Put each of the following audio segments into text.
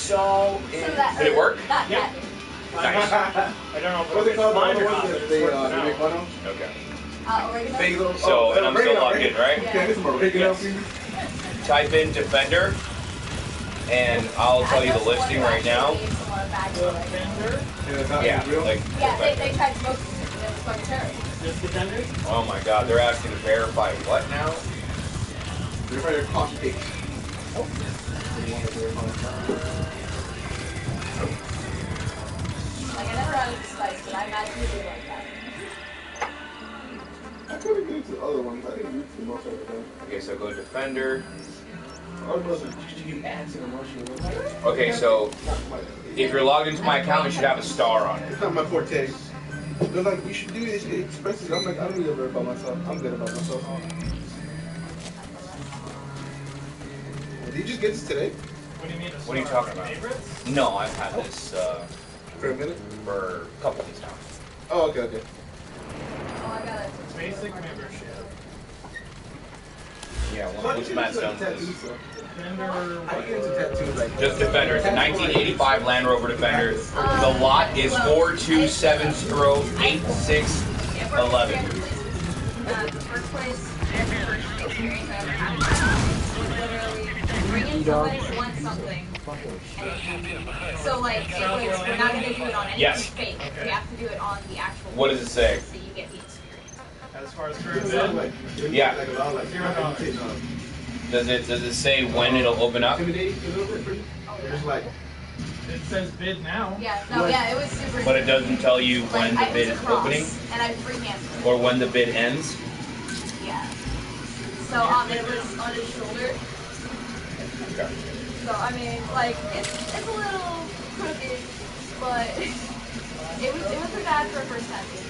So Did it work? Not yet. Nice. I don't know if What's it called? mine or What not. was it? They make fun of? Okay. Oregano? So, and I'm still logged in, right? Yeah, this is oregano. Type in Defender, and I'll tell you the listing right now. Yeah, like they tried to smoke it. Just Defender? oh my God, they're asking to verify what now? Verify your coffee cake. Like, I never had it spice, but I imagine you do like that. I couldn't get into the other ones. I didn't use the most of them. Okay, so go Defender. You add to the motion. Okay, so if you're logged into my account, you should have a star on it. It's not my forte. They're like, you should do this. It expresses. I'm like, I don't need to worry about myself. I'm good about myself. Did you just get this today? What do you mean? What are you talking about? Favorites? No, I've had this For a minute? for a couple of these now. Oh, okay, okay. Oh, I got it. Basic membership. Yeah, what's Matt's done for this? Defender. I get into tattoos like Just Defender. It's a 1985 Land Rover Defender. The lot is 42708611. First place experience I ever had. Literally, bring in somebody who wants something. So, like, it was, we're not going to do it on anything Yes. fake. We have to do it on the actual. What does it say? So you get the experience. As far as current bid, Yeah. $0. Does it say when it'll open up? Intimidating a little bit for you? Just like, It says bid now. Yeah, no, yeah, it was super. But it doesn't tell you when the Like, I bid was is across, opening and I freehanded it. or when the bid ends. Yeah. So it was on his shoulder. Okay. So I mean, like it's a little crooked, but it wasn't bad for a first tattoo.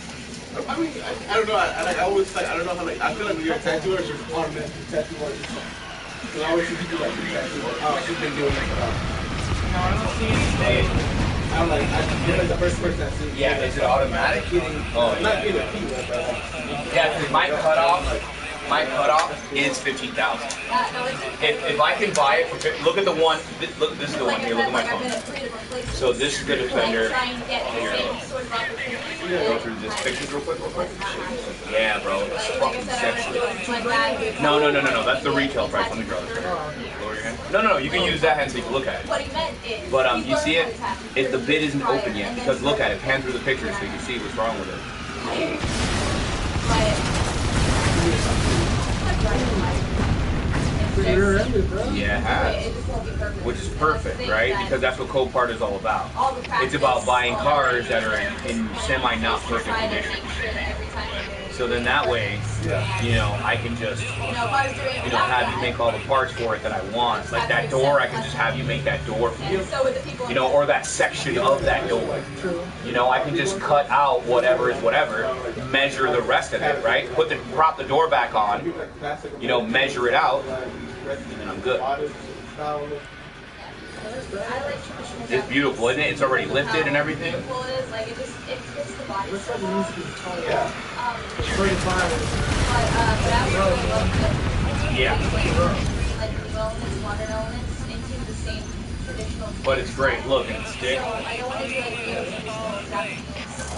I mean, I don't know. I always like, I don't know how, like, I feel like when you're a tattoo artist, you're automatic tattoo artist. Because I always see people like tattoo artists. Oh, she's been doing like, No, I don't see anything. I'm like, you're like the first person I see. Yeah, is it automatic? Oh, Not yeah. being a P, but like, Yeah, because my cutoff is 15,000. No, it's If I can buy it for look at the one. Look, this is the one here. Look at my I've been phone. at 3 different places. So this is the Defender. Try and get the Here. same sort of opportunity. Go through this pictures real quick. Yeah, bro. It's Like I fucking said, I'm sexy. gonna do it like that. No. That's the retail price. Let me draw this. Lower your hand. No. You can use that hand so you can look at it. What he meant is. But you see it? If the bid isn't open yet, because look at it. Pan through the pictures so you can see what's wrong with it. Yeah, it has. Which is perfect, right? Because that's what Copart is all about. It's about buying cars that are in semi not perfect condition. So then that way, you know, I can just, have you make all the parts for it that I want. Like that door, I can just have you make that door for me. You know, or that section of that door. You know, I can just cut out whatever is whatever, measure the rest of it, right? Prop the door back on, you know, measure it out, and then I'm good. It's beautiful, isn't it? It's already lifted and everything. Beautiful it is, like it fits the body. Yeah. But I really loved it. Yeah. Like new elements, modern elements into the same traditional. But it's great. Look, and stick. So I don't want to do like traditional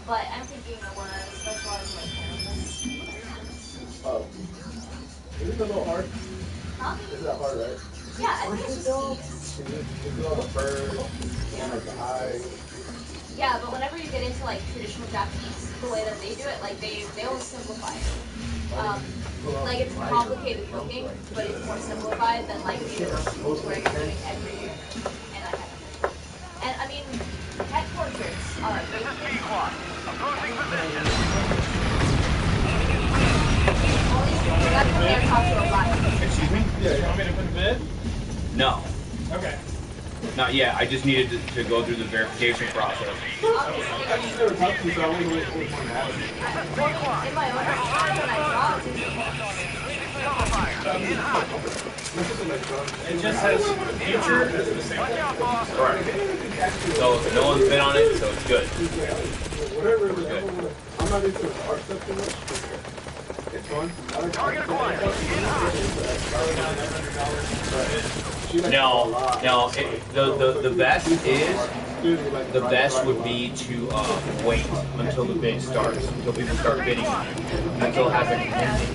But I'm thinking I want to specialize in like animals. oh. Is it a little hard? Huh? Is that hard, right? Yeah, I think it's just Is it all the fur and like the eyes? yeah, but whenever you get into like traditional Japanese, the way that they do it, like they always simplify it. Like it's complicated looking, but it's more simplified than like the schools where you're doing every and that kind of thing. And I mean, pet portraits are Excuse me? Yeah, you want me to put a bid? No. Okay. Not yet. I just needed to go through the verification process. I just never talked to you, so I wasn't really want to ask you. in my own time when I draw, it's It just says future as the same. Correct. So no one's been on it, so it's good. Whatever. I'm not into art stuff too much. It's fun. Target acquired. No. The best is. The best would be to wait until the bid starts, until people start bidding, until it has an ending.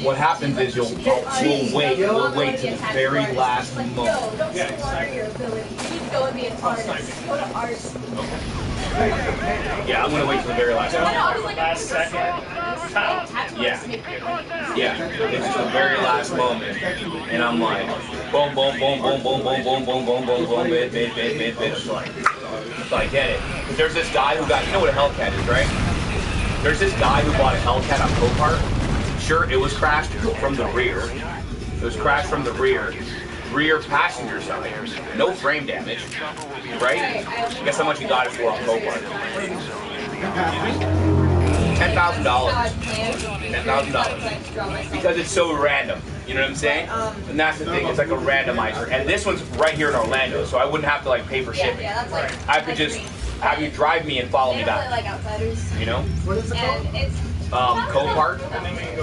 What happens is we'll wait to the very last moment. Yeah, I'm gonna wait till the very last moment. Last second. Yeah, it's just the very last moment, and I'm like, boom, boom, boom, boom, boom, boom, boom, boom, boom, boom, boom, bid. So I get it. But there's this guy who got, you know what a Hellcat is, right? There's this guy who bought a Hellcat on Copart. Sure, it was crashed from the rear. It was crashed from the rear passenger side. No frame damage, right? Guess how much he got it for on Copart? $10,000. $10,000. Because it's so random. You know what I'm saying? And that's the thing. It's like a randomizer. And this one's right here in Orlando, so I wouldn't have to like pay for shipping. I could just have you drive me and follow me back. You know? What is it called? Copart.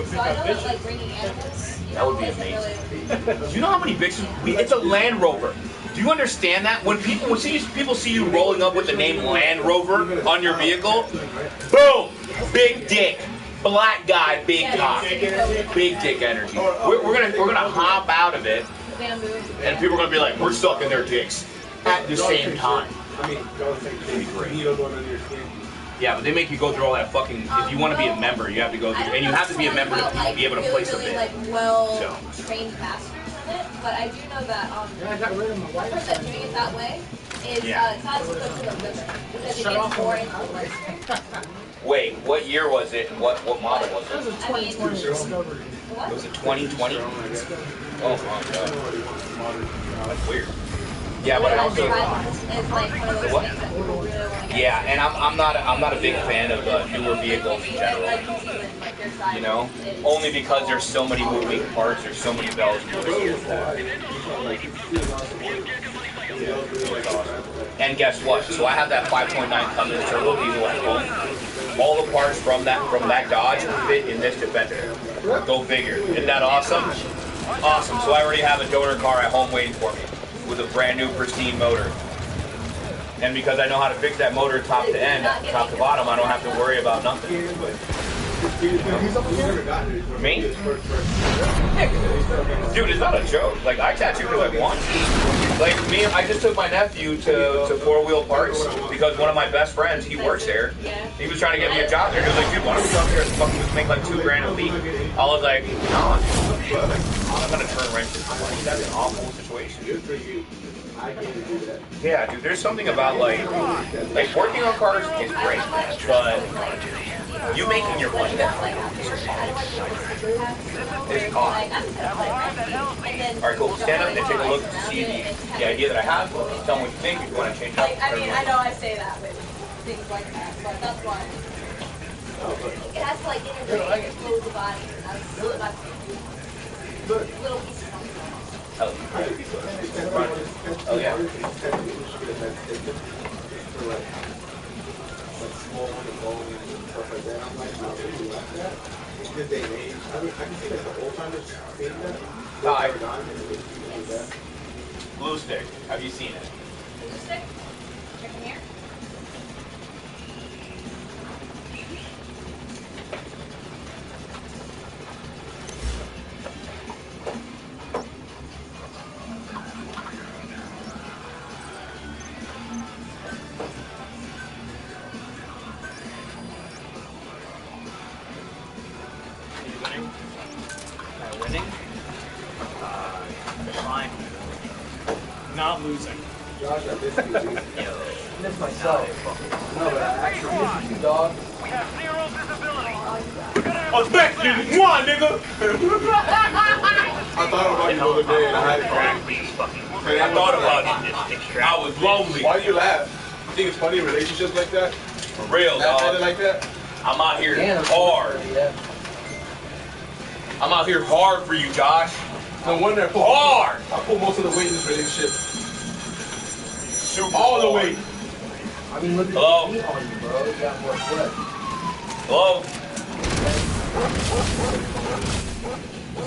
So I know that like bringing animals. That would be amazing. Do you know how many bitches? It's a Land Rover. Do you understand that? When people see you rolling up with the name Land Rover on your vehicle, boom, big dick, black guy, big cock, big dick energy. We're gonna hop out of it, and people are gonna be like, we're sucking their dicks at the same time. It'd be great. Yeah, but they make you go through all that fucking. If you want to be a member, you have to go through, and you have to be a member to be able to place a bid. Trained masters in it, but I do know that the person doing it that way is it's not as close to the liver because it gets more into the bloodstream. Wait, what year was it? And what model was it? I mean, Was it 2020? Oh my god, that's weird. Yeah, but also. it's like one of those things that people really want to get. Yeah, and I'm not a big fan of newer vehicles in general. You know, only because there's so many moving parts, there's so many bells and whistles. And guess what? So I have that 5.9 Cummins turbo diesel at home. All the parts from that Dodge fit in this Defender. Go figure. Isn't that awesome? Awesome. So I already have a donor car at home waiting for me with a brand new pristine motor. And because I know how to fix that motor top to end, top to bottom, I don't have to worry about nothing. Me? Dude, it's not a joke. Like, I tattooed her like once. Like, I just took my nephew to Four Wheel Parts because one of my best friends, he works there. He was trying to get me a job there. He was like, dude, why don't we go up there and fucking just make like $2 grand a week? I was like, no, I'm gonna turn rent this money. That's an awful situation. Yeah, dude, there's something about like working on cars is great, but you making your money now is cost. Alright, cool. Stand up and take a look to see the idea that I have. Tell me what you think if you want to change it up. I mean, I know I say that with things like that, but that's why. It has to like integrate and close the body. That's little piece of fun. Oh yeah. Hi. Blue Stick. Have you seen it? Blue Stick? Check in here. Fine. Not losing. Josh, I miss you, dude. Miss myself. No, but actually, miss you, dog. We have zero visibility. I was back, nigga. Come on, nigga. I thought about you the other day and I had I thought about it. I was lonely. Why do you laugh? You think it's funny in relationships like that? For real, That dog. like that? I'm out here Damn, hard. yeah. I'm out here hard for you, Josh. No wonder I pull Hard. I pull most of the weight in this relationship. Super All the hard. weight. I mean, look at Hello? the meat on you, bro. You got more flesh. Hello?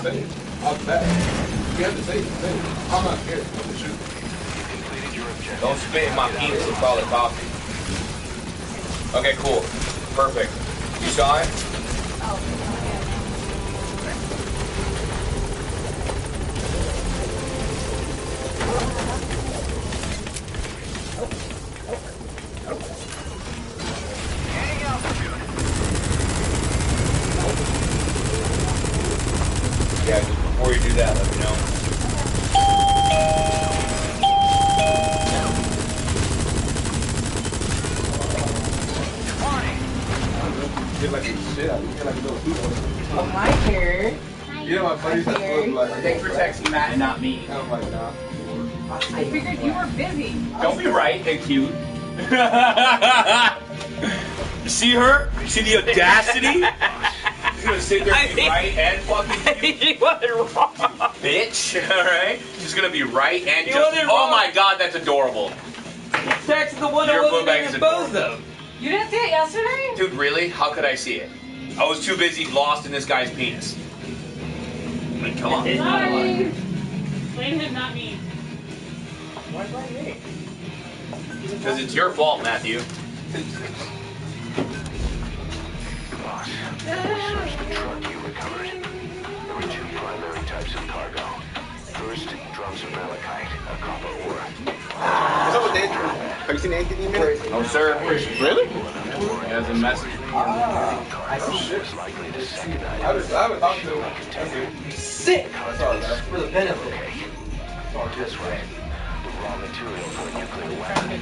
Say it. I'll bet. You have to say it. Say it. I'm not scared. I'm gonna shoot. Don't spit in my penis and call it coffee. Okay, cool. Perfect. You saw it? Yeah, just before you do that, let me know. Get like a shit out. You get like a little hoop. Oh, hi, here. You know my buddies that look like. Thanks for texting Matt and not me. I'm like, nah. I figured you were busy. Don't be right and cute. See her? See the audacity? She's gonna sit there and be right and fucking cute. She wasn't wrong. Bitch, alright? She's gonna be right and You just. wasn't Oh wrong. my god, that's adorable. Text the one Your I blue wasn't bag even is both adorable. of. You didn't see it yesterday? Dude, really? How could I see it? I was too busy lost in this guy's penis. I mean, come on. Sorry. Blame him, not me. Why blame me? Because it's your fault, Matthew. Boss, search the truck you recovered. There were two primary types of cargo. First, drums of malachite, a copper ore. What's up with Andrew? Have you seen Anthony in a minute? Oh, sir. Really? He has a message for me. I see. Most likely the second I item. haven't talked to him. That's it. Sick. Sorry, man. For the benefit. That's right. The raw material for a nuclear weapon.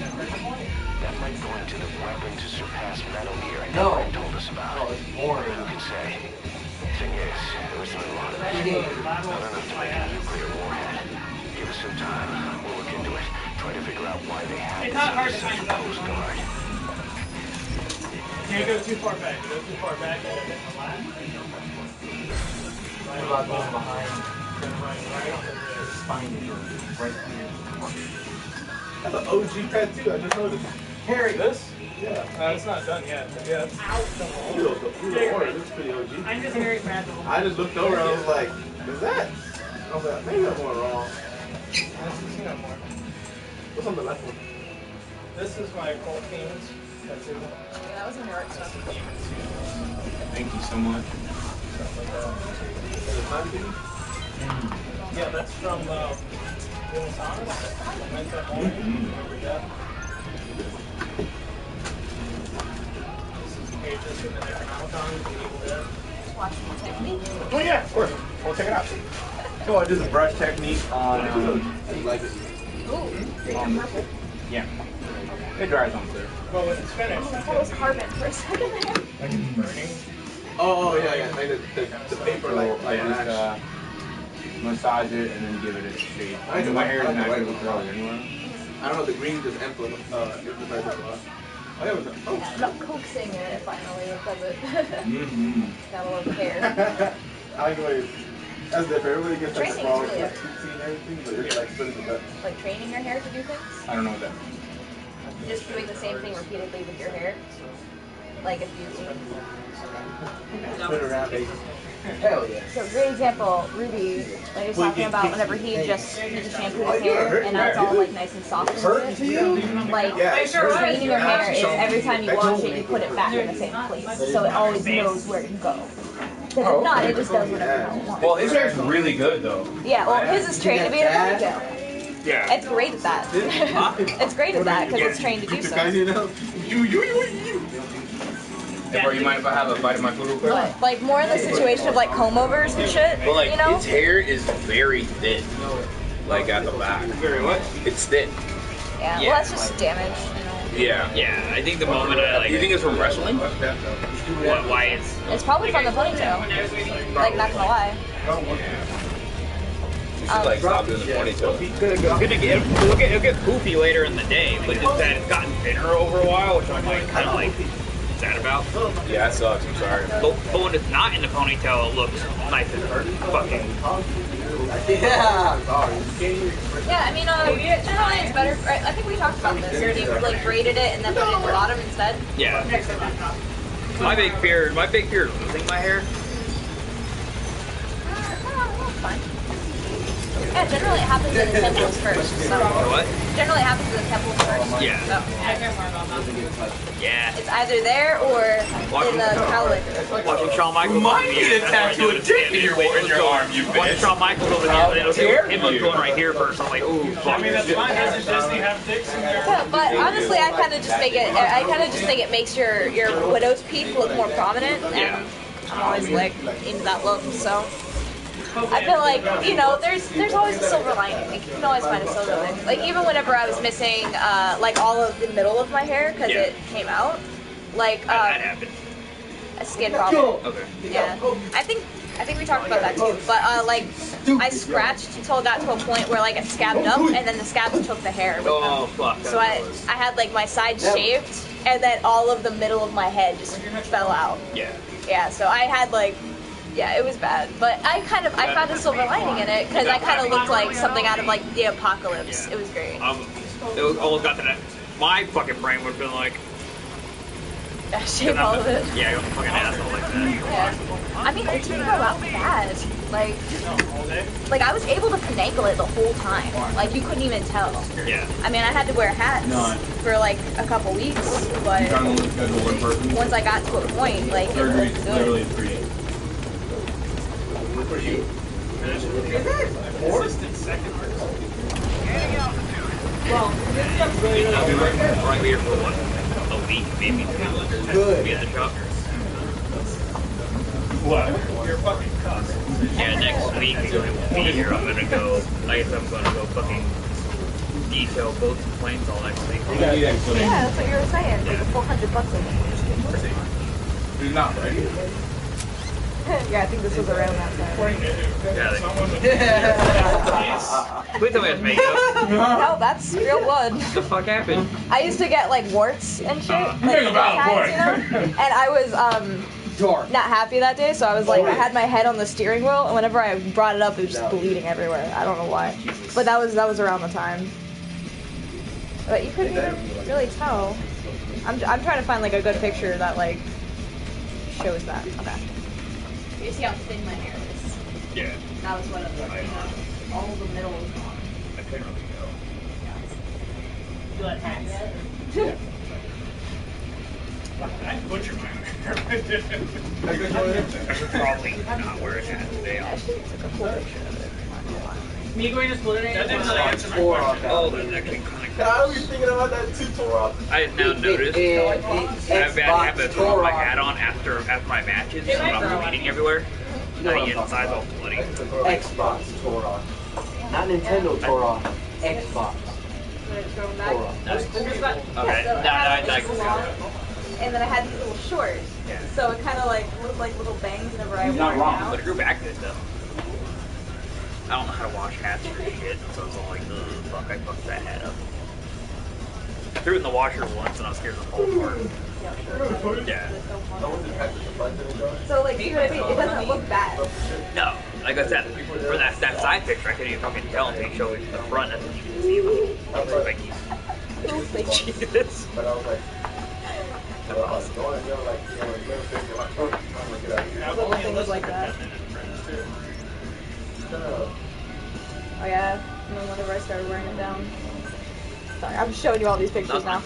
That might go into the weapon to surpass Metal Gear No. Everett told us about. Oh, it's boring. Who can say? Thing is, there isn't a lot of it. Yeah. Not enough to make a nuclear warhead. Give us some time. We'll look into it. Try to figure out why they have It's this not hard to secret find Coast Guard. Can't go too far back. You go too far back and then the last. What about going behind the spine of your right ear? That's an OG tattoo. I just noticed. Harry. This? Yeah. It's not done yet. But yeah, it's You know, orange. It's pretty OG. I'm just very fragile. I just looked over and I was like, is that? I was like, maybe I'm going wrong. What's on the left one? This is my Colt Demons tattoo. Yeah, that was in New York stuff. Thank you so much. Is it time thing? Yeah, that's from Buenos Aires. Remember that? This is pages from the Necronomicon, the Evil Dead. Just watching the technique. Oh yeah, of course. We'll check it out. So I do the brush technique on. I like it. Ooh, purple. Yeah. It dries on clear. Well, when it's finished, I thought it was carbon for a second there. like it's burning. Oh, yeah, yeah. Like the paper, like I just ash. massage it and then give it a shade. I do My like- hair I is like the naturally white curly anyway. I don't know, the green just emphasizes it a lot. Oh, yeah, Yeah, I'm not coaxing it finally because it Mm-hmm. got a little hair. I like the way that's different. Everybody gets like the Tracing balls, is really like tootsie and everything, but it's like split in the gut. Like training your hair to do things. I don't know what that means. Just doing the same thing repeatedly with your hair. Like if you. Spin around, baby. Hell yeah. So great example, Ruby, like he was talking about whenever he just shampooed his hair and now it's all like nice and soft and Hurt to you? like Yeah, it hurts. training your hair is every time you wash it you put it back in the same place. So it always knows where to go. Because if not, it just does whatever the hell it wants. Well, his hair's really good though. Yeah, well his is trained to be in a ponytail. Yeah. It's great at that. It's great at that because it's trained to do so. You know? You. Hey, bro, you mind if I have a bite of my food real quick? But like more in the situation of like comb overs and shit, But like, you know? his hair is very thin. Like at the back. Very what? It's thin. Yeah, well that's just damage. Yeah. Yeah, I think the moment I like You think it's from wrestling? why it's It's probably from the ponytail. Like not gonna lie. You should like stop doing the ponytail. it'll get poofy later in the day, but just that it's gotten thinner over a while, which I'm like kind of like sad about. Yeah, that sucks. I'm sorry. But when it's not in the ponytail, it looks nice and fucking. Yeah. Yeah, I mean, generally it's better. I think we talked about this. You like braided it and then put it in the bottom instead. Yeah. My big fear is losing my hair. That's fine. Yeah, generally it happens in the temples first. So. What? Generally it happens in the temples first. Yeah. So. Yeah. It's either there or in the cowlick. Watching Shawn Michaels. Might need a tattoo of dick in your arm, you Watching bitch. Shawn Michaels over here, and him was going right here first. I'm like, ooh, fuck. I mean, that's fine. Doesn't Disney have dicks in there? Yeah, but honestly, I kind of just think it makes your widow's peak look more prominent, and Yeah. I'm always like into that look. So I feel like there's always a silver lining. Like, you can always find a silver lining. Like even whenever I was missing like all of the middle of my hair because it came out, like That happened. a skin problem. Okay. Yeah, I think we talked about that too. But like I scratched until it got to a point where like it scabbed up, and then the scab took the hair with them. Oh fuck. So I had like my side shaved, and then all of the middle of my head just fell out. Yeah. Yeah, so I had like, yeah, it was bad. But I found a silver lining in it because I kind of looked like something out of like the apocalypse. Yeah. It was great. It was almost got to that. My fucking brain would have been like, I shaved all of it. yeah, you're a fucking asshole like that. Yeah. I mean, it didn't grow out bad. Like I was able to finagle it the whole time. Like you couldn't even tell. Yeah. I mean, I had to wear hats for like a couple weeks, but once I got to a point, like it looked good. 3 days. Assistant second. I'll be right here for what? A week, maybe. Good. Be at the shop. What? You're fucking cuss. Yeah, next week I won't be here. I'm gonna go. I guess I'm gonna go fucking detail boats and planes all next week. Yeah, that's what you were saying. Like $400 a week. You're not right. Yeah, I think this was around that time. Yeah. Please tell me it's makeup. No, that's real blood. What the fuck happened? I used to get like warts and shit, like Think about it, tags, you know? And I was not happy that day, so I was like, I had my head on the steering wheel, and whenever I brought it up, it was just bleeding everywhere. I don't know why, but that was around the time. But you couldn't even really tell. I'm trying to find like a good picture that like shows that. Okay. You see how thin my hair is? Yeah. That was what it was. All the middle was gone. I couldn't really go. You want hats? I butchered my hair. Probably not wear a hat today. I should took a cool picture of it. Me going to split it? That didn't really answer my question. Oh, that's actually kind of I was thinking about that too, Torah. I now noticed I've had to throw my hat on after my matches when I'm bleeding everywhere. The inside's all bloody. Xbox Torah. Not Nintendo Torah. Xbox Torah. Okay, And then I had these little shorts, so it kind of like looked like little bangs whenever I wore not it wrong, out. but it grew back good though. I don't know how to wash hats or shit, so it's all like, ugh, fuck, I fucked that hat up. I threw it in the washer once and I was scared to fall apart. Yeah. So like, you know what I mean? It doesn't look bad. No, like I said, for that side picture, I couldn't even fucking tell until you showed me the front. That's when you can see like Jesus. But I was like, Little things like that. Oh yeah, and then whenever I started wearing it down. Sorry, I'm showing you all these pictures now.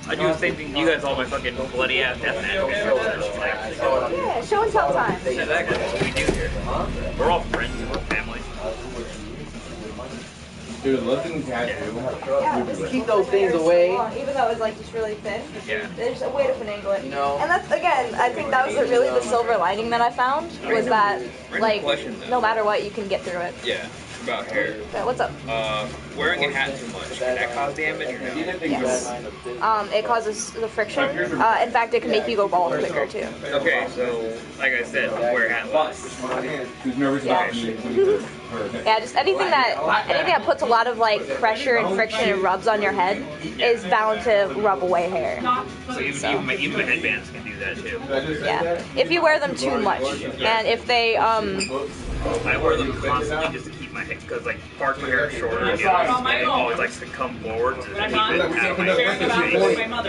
I do the same thing. You guys all my fucking bloody ass death match. Yeah, show and tell time. That's exactly what we do here. We're all friends and we're family. Dude, looking tattoo. Yeah, this Keep those things away. even though it was like just really thin. Yeah. There's a way to finagle it. No. And that's, again, I think that was really the silver lining that I found, was that, like, no matter what, you can get through it. Yeah. about hair. Okay, what's up? Wearing a hat too much, can that cause damage or no? Yes. It causes the friction. In fact, it can make you go bald quicker too. Okay, so like I said, wear a hat less. Yeah, just anything that puts a lot of like pressure and friction and rubs on your head is bound to rub away hair. So even the headbands can do that too. Yeah, if you wear them too much, and if they I wear them constantly just to keep my hair, because like part of my hair is shorter, and the other it always likes to come forward to keep it out of my face.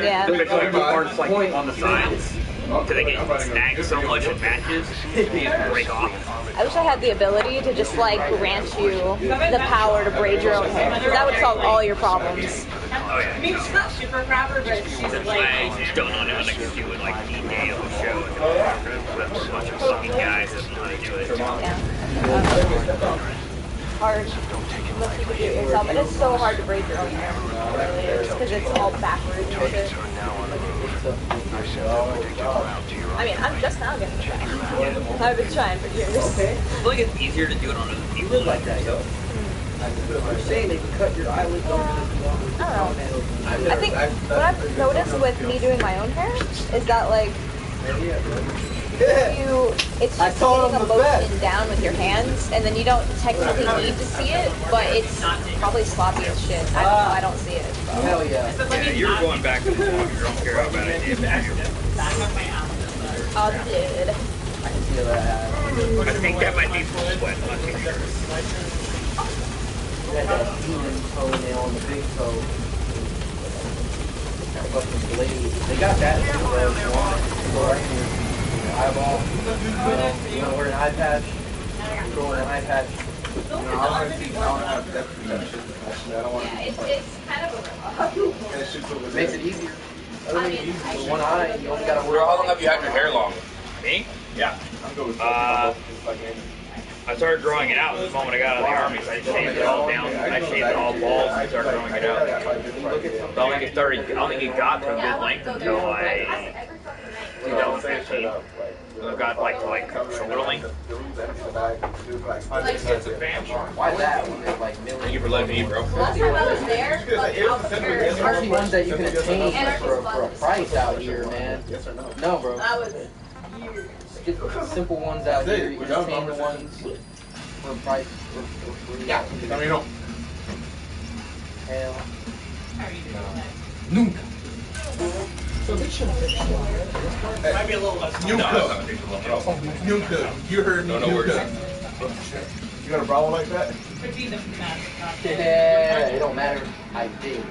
yeah. Especially the parts like on the sides, because they get snagged so much in matches, they break off. I wish I had the ability to just like grant you the power to braid your own hair. That would solve all your problems. Oh yeah. I mean, she's not super proper, but she's like. I don't know how to do it like D-Day on the show. With a bunch of fucking guys that know how to do it. Yeah. Hard. Unless you can do it yourself. And it's so hard to braid your own hair. It really is. Because it's all backwards and shit. I mean, I'm just now getting it. I've been trying for years. I feel like it's easier to do it on other people. Live like that, yo. I'm saying they can cut your eyelids over this. I don't know. I think what I've noticed with me doing my own hair is that like it's just getting a motion down with your hands, and then you don't technically need to see it, but it's probably sloppy as shit. I don't know. I don't see it. So. Hell yeah. Yeah, you're going back to the top. You don't care how bad it is. Oh, dude. I can feel that. I think that might be full sweat. I'm not too sure. That demon toenail on the big toe. That fucking blade. They got that too, bro. If you want it. Go right here. Eyeball. You want to wear an eye patch? Throw in an eye patch. No, I want to see. I don't have depth perception. Actually, I don't want to. It's kind of a That shit's over there. Makes it easier. With one eye, you only gotta Bro, how long have you had your hair long? Me? Yeah. I'm going with I started growing it out the moment I got out of the army, so I shaved it all down. I shaved it all bald and started growing it out. I don't think it got to a good length until 2015. I got like shoulder length. Why that? Like Thank you for letting me eat, bro. Last time I was there, especially ones that you can attain for a price out here, man. No, bro. that was Get the simple ones out here. You can attain the ones for a price. Yeah. I mean, no. Hell. Nunca. Might be a little less. Nunca. Nunca. You heard me. No Nunca. worries. You got a problem like that? Yeah, it don't matter. I did.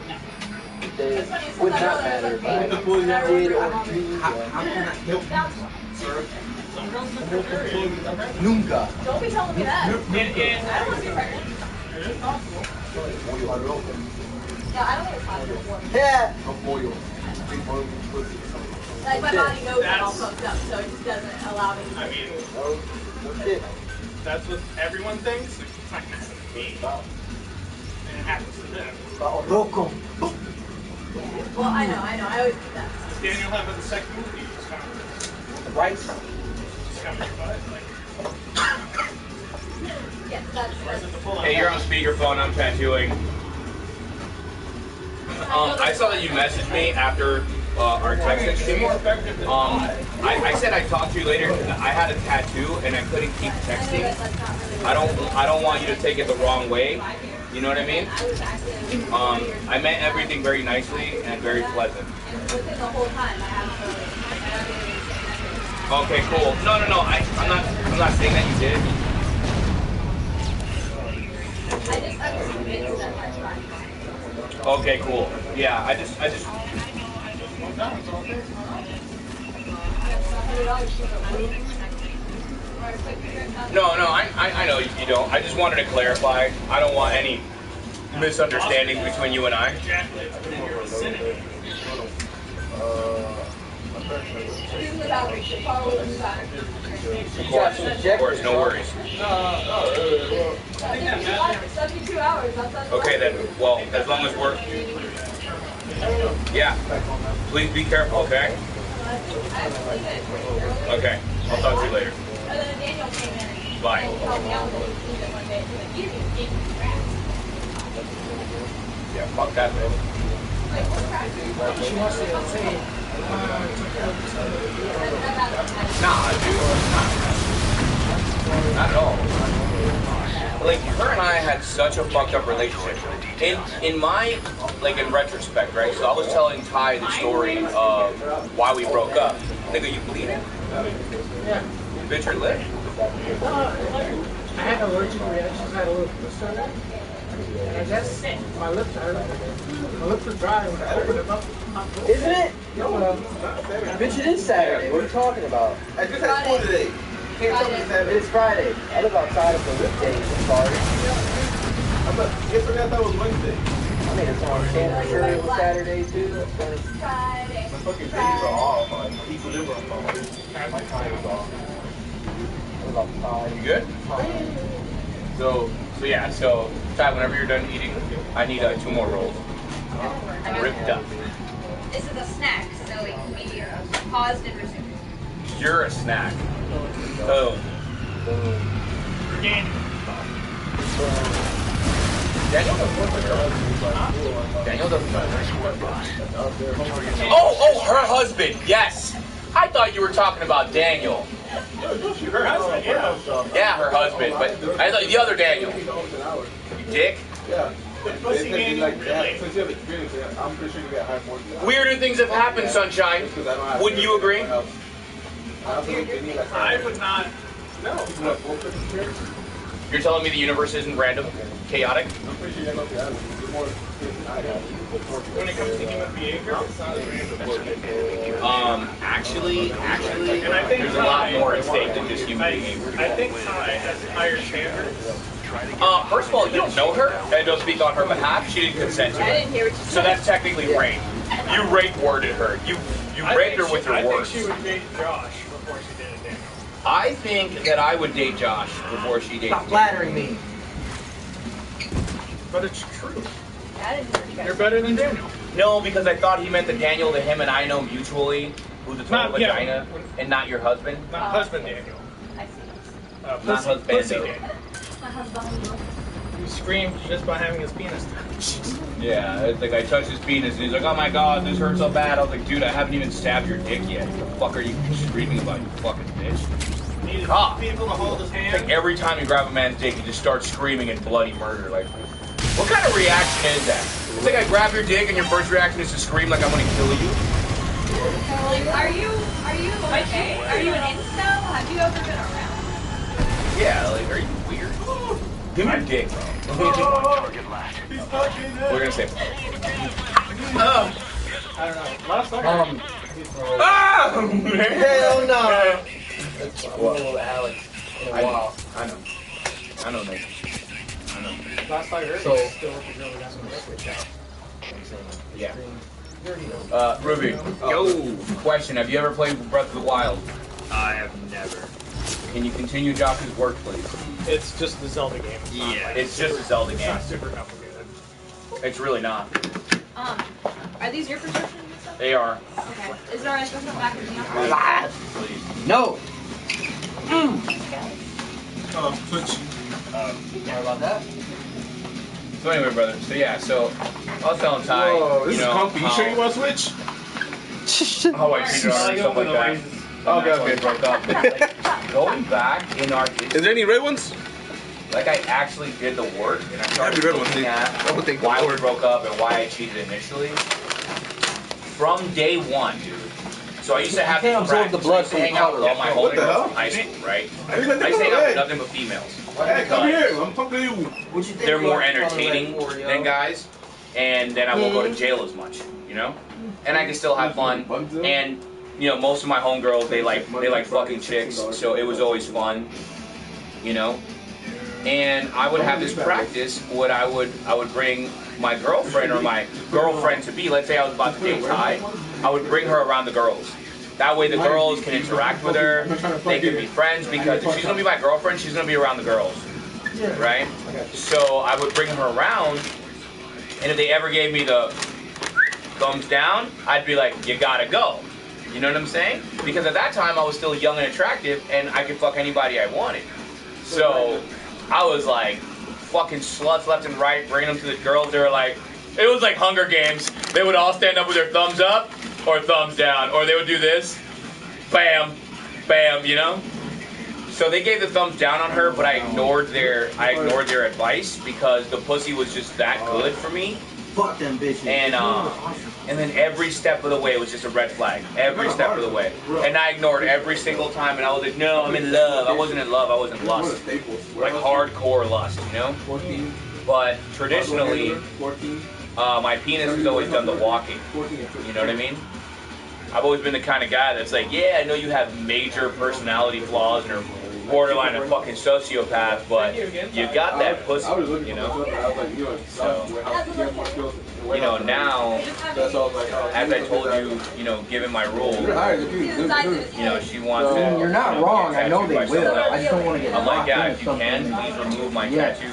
It would not matter if I did or did. How can I help you, sir? Nunca. don't be telling me that. I don't want to be pregnant. No, I don't think it's possible. Yeah. Like my body knows I'm all fucked up, so it just doesn't allow me to. I mean, that's what everyone thinks. It's not going to me. And it happens to them. Well, I know, I always do that. Does Daniel have a second movie? Just kind of, Right. just kind of like, Yes, that's or is it the full on? Hey, you're on speakerphone. I'm tattooing. I saw that you messaged me after our text exchange. I said I'd talk to you later because I had a tattoo and I couldn't keep texting. I don't want you to take it the wrong way. You know what I mean? I meant everything very nicely and very pleasant. within the whole time I have Okay, cool. No. I'm not saying that you did. I just made that part. Okay, cool. Yeah, I just. No, I know you don't. I just wanted to clarify. I don't want any misunderstanding between you and I. Of course, no worries. 72 hours. Okay then. Well, as long as we're. Yeah. Please be careful, okay? Okay. I'll talk to you later. And then Daniel came in. Bye. Yeah, fuck that, man. She wants to say, Nah, dude. Not at all. Like, her and I had such a fucked up relationship. In my, like, in retrospect, right? So I was telling Ty the story of why we broke up. Nigga, you bleeding? yeah. Bitch, your lip? I had an allergic reaction. I had a little blister on it. And I guess my lips hurt. My lips were dry when I opened them up. Isn't it? No, Bitch, it is Saturday. What are you talking about? I just had school today. Can't tell me It Saturday. is Friday. I live outside of the weekdays. I'm sorry. Yesterday I thought it was Wednesday. I mean, it's on Canada. Sure, it was Saturday too. That's funny. Friday. My fucking days are off. Like, equilibrium. My time is off. What about the time? You good? So yeah, so Ty, whenever you're done eating, I need 2 more rolls. Ripped up. This is a snack, so it can be paused and resumed. You're a snack. Boom. Daniel doesn't Oh, her husband. Yes. I thought you were talking about Daniel. Her husband, yeah. Yeah, her husband, but I thought the other Daniel. You dick. Yeah. Pussy They Daniel, like that. really. Since you have experience, I'm pretty sure you get high more than that. Weirder things have happened, Sunshine. Wouldn't you agree? I don't think they need like I would not. No. You're telling me the universe isn't random, chaotic? I'm pretty sure you know the more experience than I have. When it comes to human behavior, it's not as random. Actually, And I think there's a lot more at stake than just human behavior. I think Ty has higher standards. First of all, you don't know her, and don't speak on her behalf. She didn't consent to I it. didn't hear what you So said. that's technically rape. You rape worded her. You raped her with your I words. think she would date Josh before she dated Daniel. I think that I would date Josh before she dated stop flattering me. But it's true. I didn't hear what you guys You're better than Daniel. No, because I thought he meant the Daniel that him and I know mutually, who's a total Not- yeah. vagina, and not your husband. Not husband Daniel. I see. Not Pussy husbando. Daniel. My husband. He screamed just by having his penis touched. Yeah, it's like I touched his penis and he's like, oh my god, this hurts so bad. I was like, dude, I haven't even stabbed your dick yet. What the fuck are you screaming about, you fucking bitch? Needed God. people to hold his Like hand. every time you grab a man's dick, you just start screaming in bloody murder. Like, what kind of reaction is that? It's like I grab your dick and your first reaction is to scream like I'm gonna kill you? Are you okay? Are you an incel? Have you ever been around? Yeah, like, are you weird? Give me your dick, bro. Target left. We're gonna say. I don't know. Last time. Ah! Hell no. What? Little Alex in a I while. know, Nick. I know. Last I heard, So- he's still with the girl that's gonna switch out. Yeah. Ruby. Yo. Question: have you ever played Breath of the Wild? I have never. Can you continue Josh's work, please? It's just the Zelda game. It's not Yeah. like- It's just a Zelda It's game. not super complicated. It's really not. Are these your prescriptions and stuff? They are. Okay. Is there a special packaging on it? Please. No. Switch. Sorry about that. So anyway, brother. So yeah. So I was telling Ty. Whoa, this you is know, comfy. You sure you want to switch? how I treated her and stuff like that. Okay, That's why we broke up. Like, going back in our Is there any red ones? like I actually did the work and I started Every red one, looking at I think why the we Lord. broke up and why I cheated initially. From day one, dude. So I used to have You can't this absorb the practice. blood I used to from hang the out with all color. my What the homegirls hell? in high school, right? I used to I used to hang out with think nothing but females. Hey, come here. I'm talking to you. What'd you think They're about more the color entertaining red for, yo? than guys, and then I won't go to jail as much, you know. And I can still have fun. And you know, most of my homegirls they like fucking chicks, so it was always fun, you know. And I would have this practice when I would bring my girlfriend or my girlfriend to be. Let's say I was about to date Ty, I would bring her around the girls. That way the girls can interact with her, they can be friends, because if she's gonna be my girlfriend, she's gonna be around the girls, right? So I would bring her around, and if they ever gave me the thumbs down, I'd be like, you gotta go. You know what I'm saying? Because at that time I was still young and attractive, and I could fuck anybody I wanted. So I was like, fucking sluts left and right, bringing them to the girls. They were like, it was like Hunger Games. They would all stand up with their thumbs up or thumbs down, or they would do this, bam, bam, you know. So they gave the thumbs down on her, but I ignored their advice because the pussy was just that good for me. Fuck them bitches. And then every step of the way was just a red flag. Every step of the way. And I ignored every single time, and I was like, no, I'm in love. I wasn't in love, I was in lust. Like hardcore lust, you know? But traditionally, my penis has always done the walking. You know what I mean? I've always been the kind of guy that's like, yeah, I know you have major personality flaws and are borderline a fucking sociopath, but you got that pussy, you know? So, you know, now, as I told you, you know, given my rule, you know, she wants to. You're not wrong, I know they will. I just don't want to get I'm like, yeah, if you can, please remove my tattoos.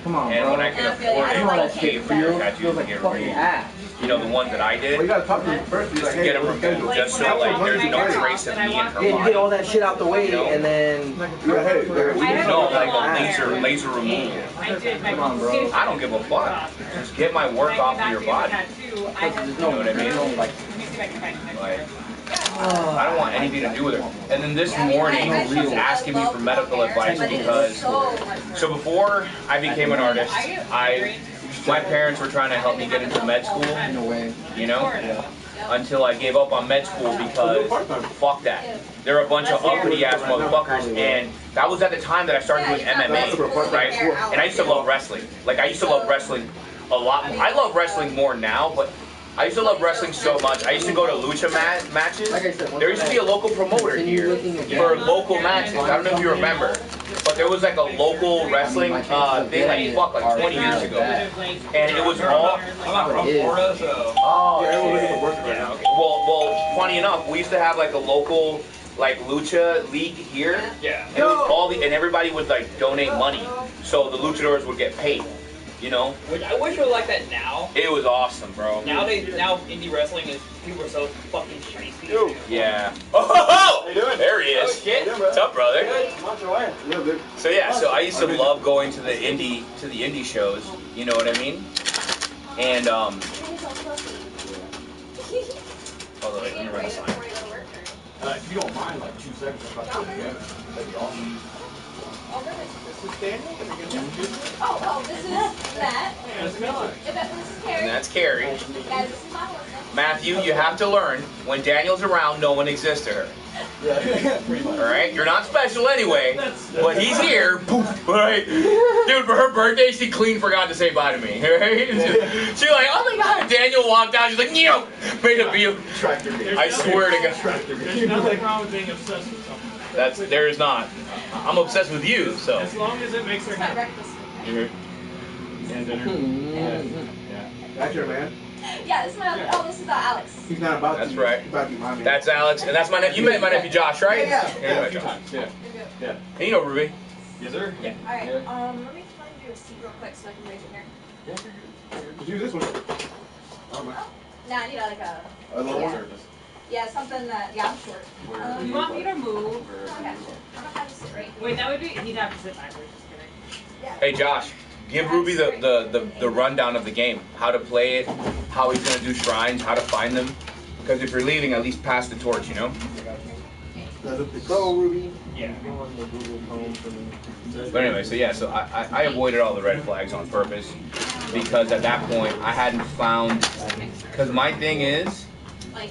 Come on, and bro. when I can afford it, I'll pay for your tattoos to get removed. You know, the ones that I did, just to get them removed, just so like there's no trace of me in her body. Yeah, you get all that shit out the way, and then no, like a laser removal. Come on, bro. I don't give a fuck. Just get my work off of your body. You know what I mean? Like, I don't want anything to do with her. And then this morning, she's asking me for medical advice because, so before I became an artist, my parents were trying to help me get into med school, you know, until I gave up on med school because fuck that. They're a bunch of uppity ass motherfuckers, and that was at the time that I started doing MMA, right? And I used to love wrestling. Like, I used to love wrestling a lot more. I love wrestling more now, but I used to love wrestling so much. I used to go to lucha matches. There used to be a local promoter here for local matches. I don't know if you remember, but there was like a local wrestling thing like 20 years ago, and it was all. I'm not from Florida, so. Oh, yeah. Okay. Well, funny enough, we used to have like a local like lucha league here. Yeah. And it was all and everybody would like donate money, so the luchadors would get paid. You know? Which I wish it was like that now. It was awesome, bro. Now indie wrestling is, people are so fucking shitty. Yeah. Oh, how you doing? There he is. Oh, shit. What's up, brother? Good. So yeah, so I used to love going to the indie shows. You know what I mean? And hold on, let me run a sign. If you don't mind, like 2 seconds, that'd be awesome. This is Matt. This is Carrie. And that's Carrie. Guys, this is my husband. Matthew, you have to learn, when Daniel's around, no one exists to her. Alright? You're not special anyway, but he's here. Poof, right? Dude, for her birthday, she clean forgot to say bye to me. Right? She's like, oh my god, Daniel walked out, she's like, yo, made a view. I swear to God. There's nothing wrong with being obsessed with something. There is not. I'm obsessed with you, so. As long as it makes her happy. And dinner. Yeah. That's your man. Yeah, this is my husband. Oh, this is Alex. He's not about That's to. right. He's about to be my man. That's Alex, and that's my nephew. You met my nephew Josh, right? Yeah. You met Josh. Yeah. Yeah. And you know Ruby. Yes, sir. Yeah. Alright, let me try and do a seat real quick so I can raise it here. Just use this one. Nah, I need like a... A lower yeah. surface. Yeah, something that... Yeah, I'm short. You want me to move? Okay. I don't have to sit right here. Wait, that would be, he'd have to sit backwards, just kidding. Hey Josh, give Ruby the rundown of the game. How to play it, how he's gonna do shrines, how to find them. Because if you're leaving, at least pass the torch, you know? Go, Ruby. Yeah. But anyway, so yeah, so I avoided all the red flags on purpose because at that point I hadn't found. Because my thing is,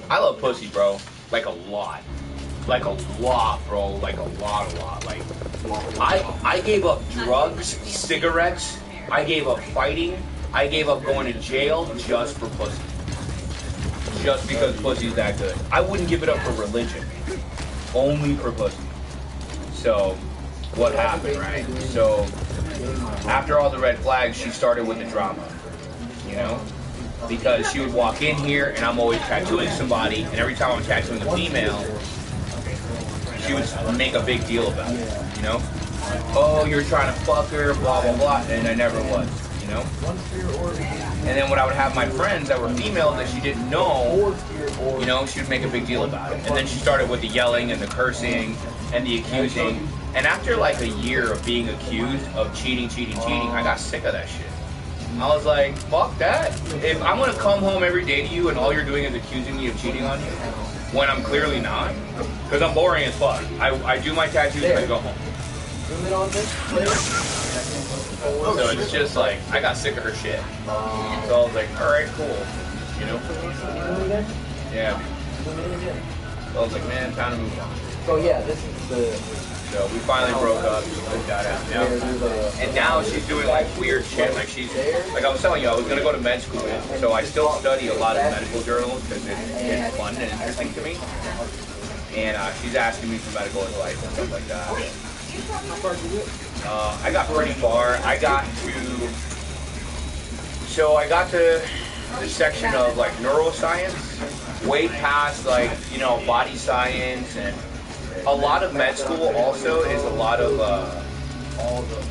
I love pussy, bro. Like a lot. Like a lot, bro. Like a lot. Like I gave up drugs, cigarettes. I gave up fighting. I gave up going to jail just for pussy. Just because pussy's that good. I wouldn't give it up for religion. Only for pussy. So, what happened, right? So, after all the red flags, she started with the drama. You know? Because she would walk in here, and I'm always tattooing somebody, and every time I'm tattooing a female, she would make a big deal about it, you know? Oh, you're trying to fuck her, blah, blah, blah, and I never was, you know? And then when I would have my friends that were female that she didn't know, you know, she would make a big deal about it. And then she started with the yelling and the cursing and the accusing. And after like a year of being accused of cheating, I got sick of that shit. I was like, fuck that. If I'm gonna come home every day to you and all you're doing is accusing me of cheating on you, when I'm clearly not, because I'm boring as fuck. I do my tattoos and I go home. So it's just like, I got sick of her shit. So I was like, alright, cool. You know? Yeah. So I was like, man, time to move on. So yeah, this is the... So we finally broke up, got out. And now she's doing like weird shit. Like she's, like I was telling you, I was gonna go to med school. So I still study a lot of medical journals because it's fun and interesting to me. And she's asking me for medical advice and stuff like that. I got pretty far. I got to the section of like neuroscience, way past like, you know, body science, and a lot of med school also is a lot of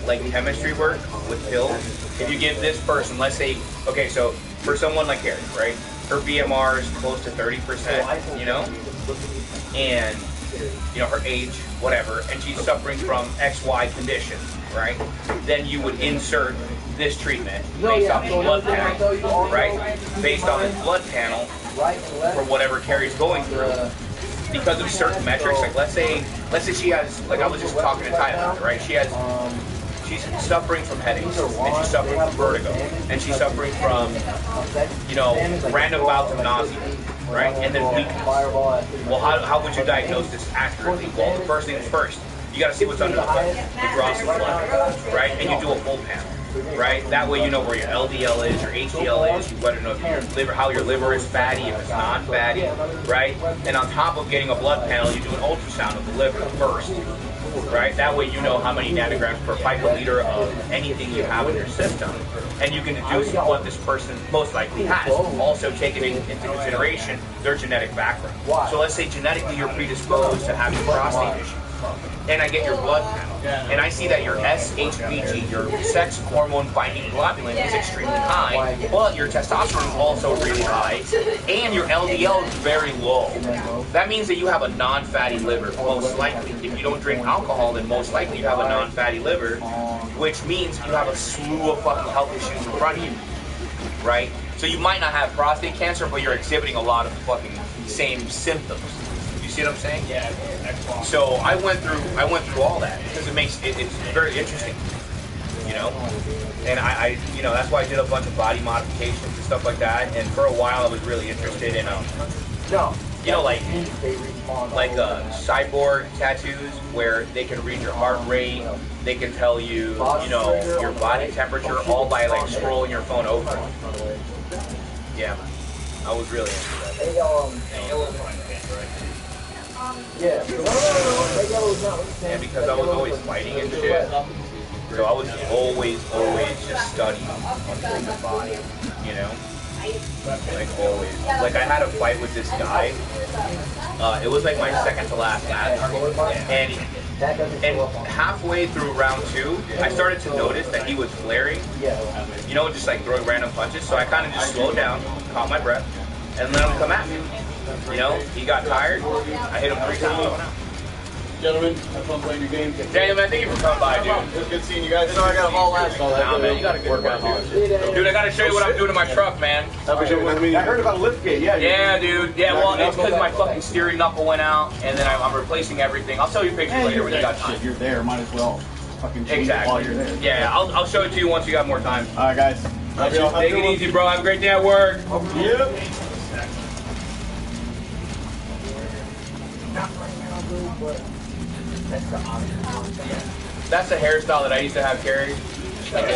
like chemistry work with pills. If you give this person, let's say, okay, so for someone like Harry, right, her BMR is close to 30%, you know, and you know, her age, whatever, and she's suffering from XY condition, right? Then you would insert this treatment based on the blood panel, right? Based on this blood panel for whatever Carrie's going through. Because of certain metrics, like let's say she has, like I was just talking to Tyler, right? She's suffering from headaches, and she's suffering from vertigo, and she's suffering from, you know, random bouts of nausea, right? And then weakness. Well, how would you diagnose this accurately? Well, the first thing is first, you got to see what's under the hood. You draw some blood, right? And you do a full panel. Right? That way you know where your LDL is, your HDL is, you better know if your liver, how your liver is fatty, if it's not fatty, right? And on top of getting a blood panel, you do an ultrasound of the liver first, right? That way you know how many nanograms per picoliter of anything you have in your system, and you can deduce what this person most likely has. Also taking into consideration their genetic background. So let's say genetically you're predisposed to having prostate issues. And I get your blood panel, and I see that your SHBG, your sex hormone binding globulin, is extremely high, but your testosterone is also really high, and your LDL is very low. That means that you have a non-fatty liver, most likely. If you don't drink alcohol, then most likely you have a non-fatty liver, which means you have a slew of fucking health issues in front of you, right? So you might not have prostate cancer, but you're exhibiting a lot of the fucking same symptoms. See what I'm saying? Yeah. So I went through all that because it's very interesting, you know. And I you know, that's why I did a bunch of body modifications and stuff like that. And for a while I was really interested in you know, like cyborg tattoos where they can read your heart rate, they can tell you, you know, your body temperature all by like scrolling your phone over. Yeah, I was really into that. Yeah, because I was always fighting and shit. So I was always just studying the body, you know? Like always. Like I had a fight with this guy. It was like my second to last match. And halfway through round 2, I started to notice that he was flaring, you know, just like throwing random punches. So I kind of just slowed down, caught my breath, and let him come at me. You know, he got tired. I hit him 3 times. Gentlemen, have fun playing your game. Daniel, man, thank you for coming by, dude. It was good seeing you guys. I got a whole last all that. Nah, man, you got a good workout, dude. Dude, I gotta show you what I'm doing to my truck, man. I heard about liftgate, yeah. Yeah, dude. Yeah, well, it's because my fucking steering knuckle went out, and then I'm replacing everything. I'll show you pictures later when you got time. You're there, might as well fucking change it while you're there. Yeah, I'll show it to you once you got more time. All right, guys. Take it easy, bro. Have a great day at work. Yep. That's the hairstyle that I used to have, Carrie. Like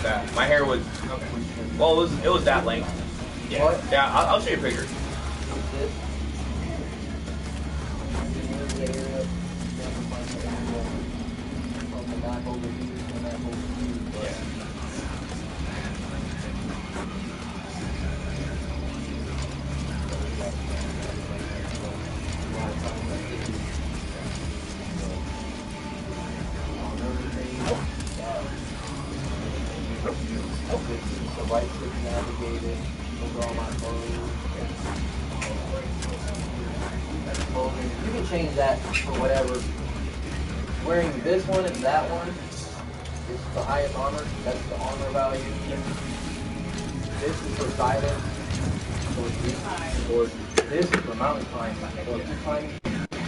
that. My hair was, well, it was that length. Yeah, I'll show you a picture. You can change that for whatever wearing this one and that one is the highest armor. That's the armor value. This is for silence. Or this is for mountain climbing. So if you're climbing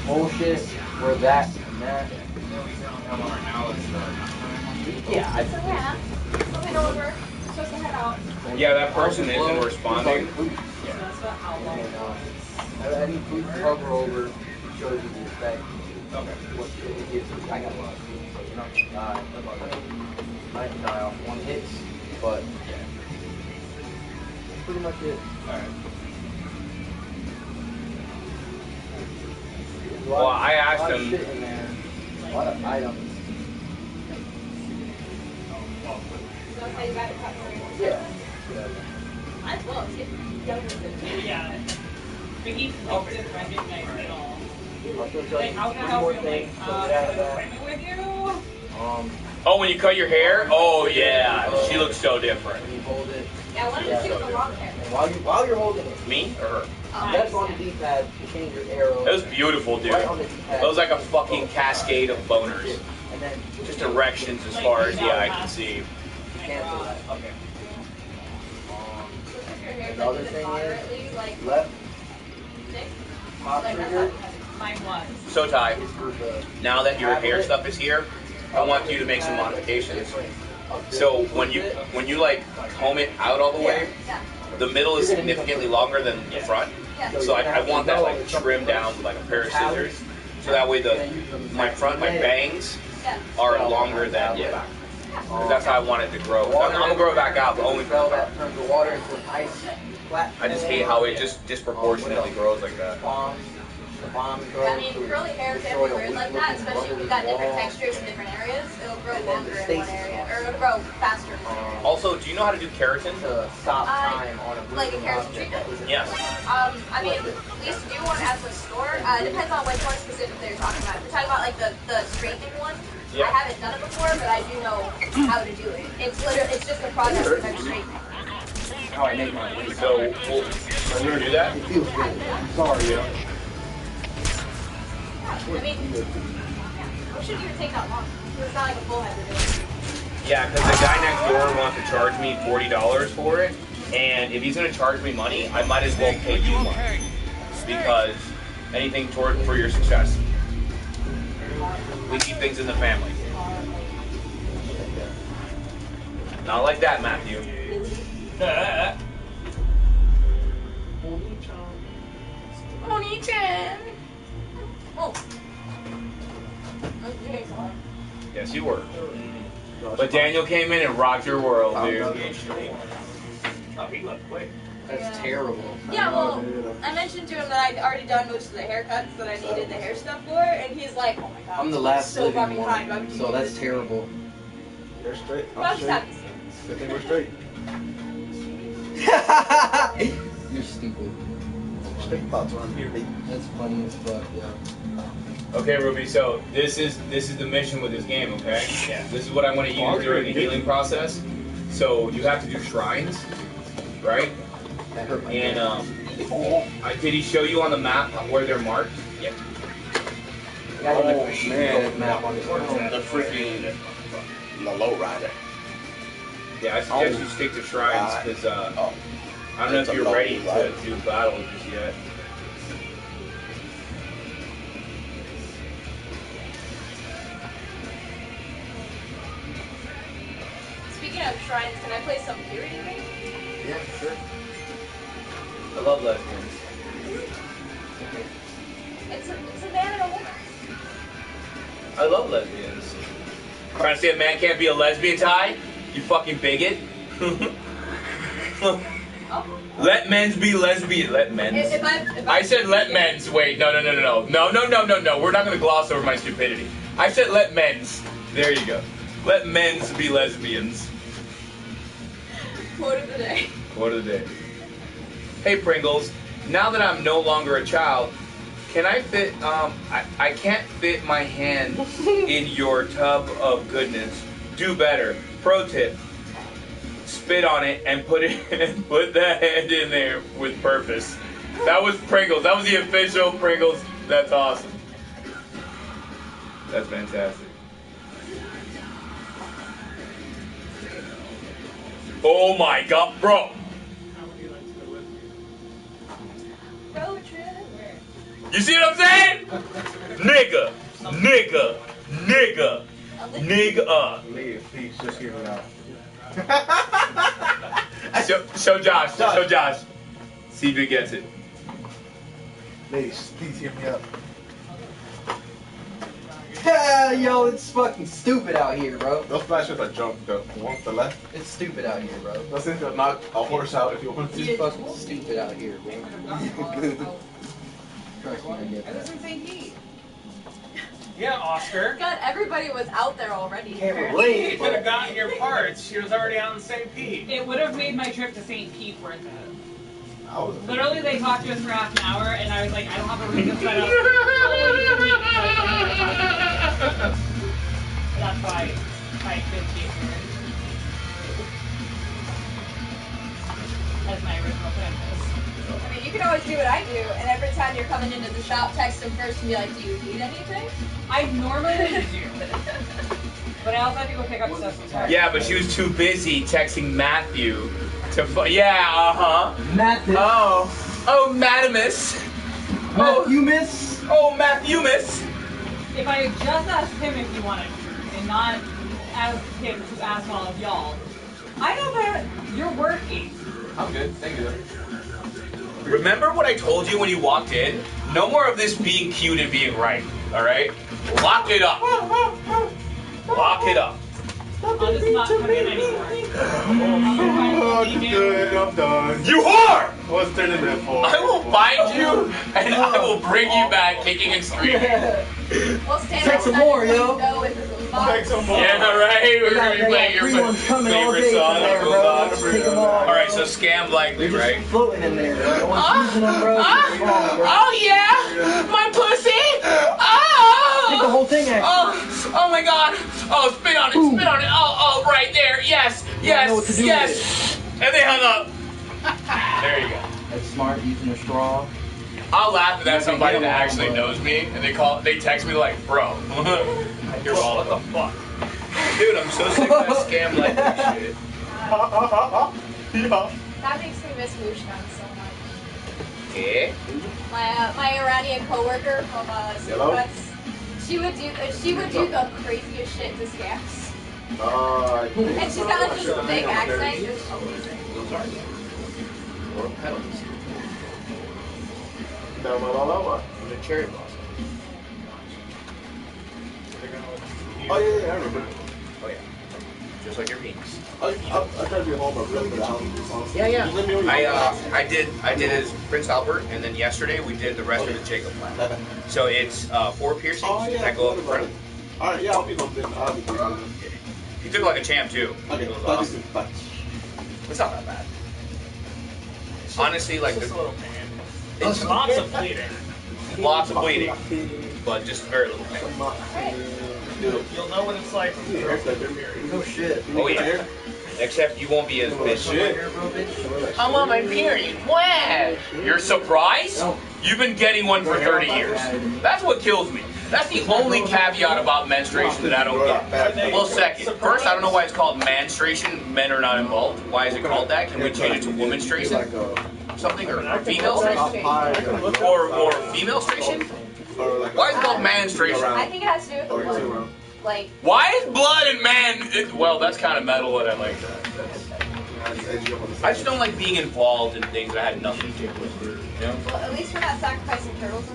bullshit, where that and that. Yeah, I think. Yeah. Coming over. Supposed to head out. Yeah, that person isn't responding. I need food to cover over. Shows you the effect. Okay. What it gives you. I got a lot of food, so you're not gonna die. Might die off one hit, but yeah. That's pretty much it. Alright. Well, I asked him. In there. A lot of items. That's how you got it cut for Yeah. Might as well. It's younger than me. Yeah. But he's different, didn't I? At all. I'll still tell Like, you how can I three help more you? things. Like, So get out of that. appointment with you? Oh, when you cut your hair? Oh yeah, she looks so different. When you hold it. Yeah, what if she was the long hair? And while you're holding it, Me or her? that's on the D-pad to change your arrow. It was beautiful, dude. Right on the D-pad. It was like a fucking cascade of boners. And then Just erections as far as the eye can see. cancel that. Okay. Your hair's Another like thing is- moderately like Left thick. top Like that's trigger Mine was. So Ty, is for the now that your hair stuff is here, I want you to make some modifications. So when you like comb it out all the way, Yeah. the middle is significantly longer than the front. Yeah. So I want that like trimmed down with like a pair of scissors. So that way my bangs Yeah. are longer than the back. 'Cause that's how I want it to grow. I'm gonna grow it back out, but only for the spell top. that turns the water into an ice flat. I just hate how it just disproportionately grows like that. Bombs. The bomb I mean, curly hair can be weird like that, especially if you've got different textures in different areas. It'll grow longer in one area, or it'll grow faster. Also, do you know how to do keratin? To stop time on a Like a moving keratin object treatment? that was in Yes. I mean, we used to do one at the store. It depends on which one specifically you're talking about. If you're talking about like the straightening one, Yeah. I haven't done it before, but I do know how to do it. It's literally, it's just a process of straightening. how I make my way. So, will you do that? It feels good. Sorry, yo. I mean, what should even take that long? It's not like a full head to do it. Yeah, because the guy next door wants to charge me $40 for it, and if he's gonna charge me money, I might as well pay you money because anything for your success. We keep things in the family. Not like that, Matthew. Oni-chan! Oh. Okay. Yes, you were. But Daniel came in and rocked your world, dude. Oh, he left quick. That's terrible. Yeah, well, I mentioned to him that I'd already done most of the haircuts that I needed the hair stuff for, and he's like, oh my god. I'm the last so far living behind. one, so that's terrible. They're straight. Well, I'm I'm just straight. happy to see him. Good thing we're straight. You're stupid. Straight thoughts around here, baby. That's funny as fuck, yeah. Okay, Ruby. So this is the mission with this game. Okay. Yeah. This is what I want to use during the healing process. So you have to do shrines, right? That hurt my And neck. did he show you on the map where they're marked? Yep. Oh, man. Map on his phone. The freaking the lowrider. Yeah, I suggest you stick to shrines because Oh. I don't know if It's a you're low ready to rider. do battle just yet. Speaking of shrines, can I play some Purity Ring? Yeah, sure. I love lesbians. It's a man and a woman. I love lesbians. Trying to say a man can't be a lesbian, Ty? You fucking bigot. Oh. Let men's be lesbian. Let men's. If I said let men's. Wait, no. We're not gonna gloss over my stupidity. I said let men's. There you go. Let men's be lesbians. Quote of the day. Quote of the day. Hey Pringles, now that I'm no longer a child, can I fit, I can't fit my hand in your tub of goodness. Do better. Pro tip. Spit on it and put that hand in there with purpose. That was Pringles. That was the official Pringles. That's awesome. That's fantastic. Oh my god, bro. Road trip. You see what I'm saying? Nigga, nigga, nigga, nigga. Leave, please, just hear it out. Show Josh, show Josh. See if he gets it. Ladies, please hear me out. Yeah, yo, it's fucking stupid out here, bro. Those flashes are junk, the one to the left. It's stupid out here, bro. Those things will knock a horse out if you want to. It's fucking stupid out here, bro. Trust me, I get That that. doesn't say heat. Yeah, Oscar. God, everybody was out there already. You could have gotten your parts. She was already out in St. Pete. It would have made my trip to St. Pete worth it. I was Literally, they talked to us for half an hour, and I was like, I don't have a room to set up. That's why I could be here. As my original plan was. I mean, you can always do what I do, and every time you're coming into the shop, text them first and be like, do you need anything? I normally do. But I also have to go pick up stuff sometimes. Yeah, but she was too busy texting Matthew to. Matthew. Oh, Madamus. Matthew, miss. Oh, Matthew, miss. If I had just asked him if he wanted food, and not asked him to ask all of y'all, I know that you're working. I'm good, thank you. Remember what I told you when you walked in? No more of this being cute and being right. All right? Lock it up. Lock it up. I'll just not come in anymore. Oh, good, I'm done. You whore! What's turning that for? I will find you and I will bring you back kicking and screaming. Well, stand Take up some and more, let yo. them go with the box. Take some more. Yeah, right? We're going to be They playing got free ones your coming all favorite day song. from there, bro. Let's take them all. Alright, so Scam liked They're me, just right? floating in there. No one's using them, bro. Keep them on, bro. Oh yeah! My pussy! Take the Oh! whole thing, actually. Oh my god! Oh, spit on it, spit on it! Oh, right there! Yes! I know what to Yes! do Yes! And they hung up. There you go. That's smart, using a straw. I'll laugh at somebody that actually knows me and they text me like, bro, you're all what the fuck? Dude, I'm so sick of that Scam like that shit. Yeah. That makes me miss Wushkan so much. Yeah? My Iranian coworker from Hello? Supercuts, she would do the craziest shit to scams. And she's got like this big accent. Or petals. The cherry blossom. Oh yeah, I remember. Oh yeah. Just like your penis. I tried to be home, but really, Yeah. I did it as Prince Albert, and then yesterday we did the rest of the Jacob plan. So it's 4 piercings that go up the front. Alright, yeah, I'll be home then. I'll be home. He took like a champ too. Okay, It was awesome. It's not that bad. Honestly, like Just a little pain. it's Lots of bleeding. lots of bleeding, but just very little pain. You'll know what it's like from the Oh shit. Oh yeah. Except you won't be as bitch. Shit. I'm on my period. What? You're surprised? You've been getting one for 30 years. That's what kills me. That's the only caveat about menstruation that I don't get. Well, second, first, I don't know why it's called menstruation. Men are not involved. Why is it called that? Can we change it to womanstration? Something or female station? Or female station? Why is it called menstruation? I think it has to do with the blood. Like, Why is blood and man? Well, that's kind of metal, and I like that. I just don't like being involved in things that I had nothing to do with. You know? well, at least we're not sacrificing turtles.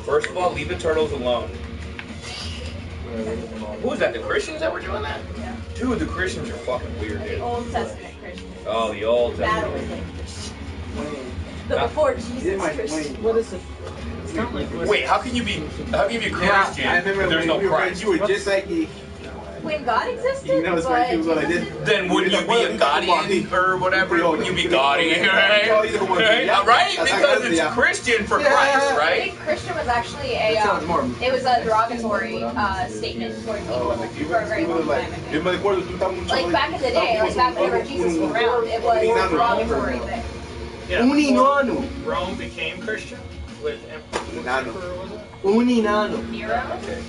First of all, leave the turtles alone. Who is that? The Christians that were doing that? Yeah. Dude, the Christians are fucking weird, The dude. Old Testament Christians. Oh, the Old Battle Testament. with Christians. The before Jesus Christian. What is it? It's not like Wait, how can you be Christian I if remember there's no when Christ? you were just like me. When God existed, You know, it's but funny, what I did. Jesus Then wouldn't you be a Gaudian or whatever? Wouldn't you be Gaudian, right? Right? Because it's Christian for Christ, I right? think Christian was actually That sounds more. it was a derogatory statement toward people for a very long time. Like back in the day, like back whenever Jesus was around, it was a derogatory thing. Yeah, Uninano. Rome became Christian with Nano. Uninano. Nero? I don't think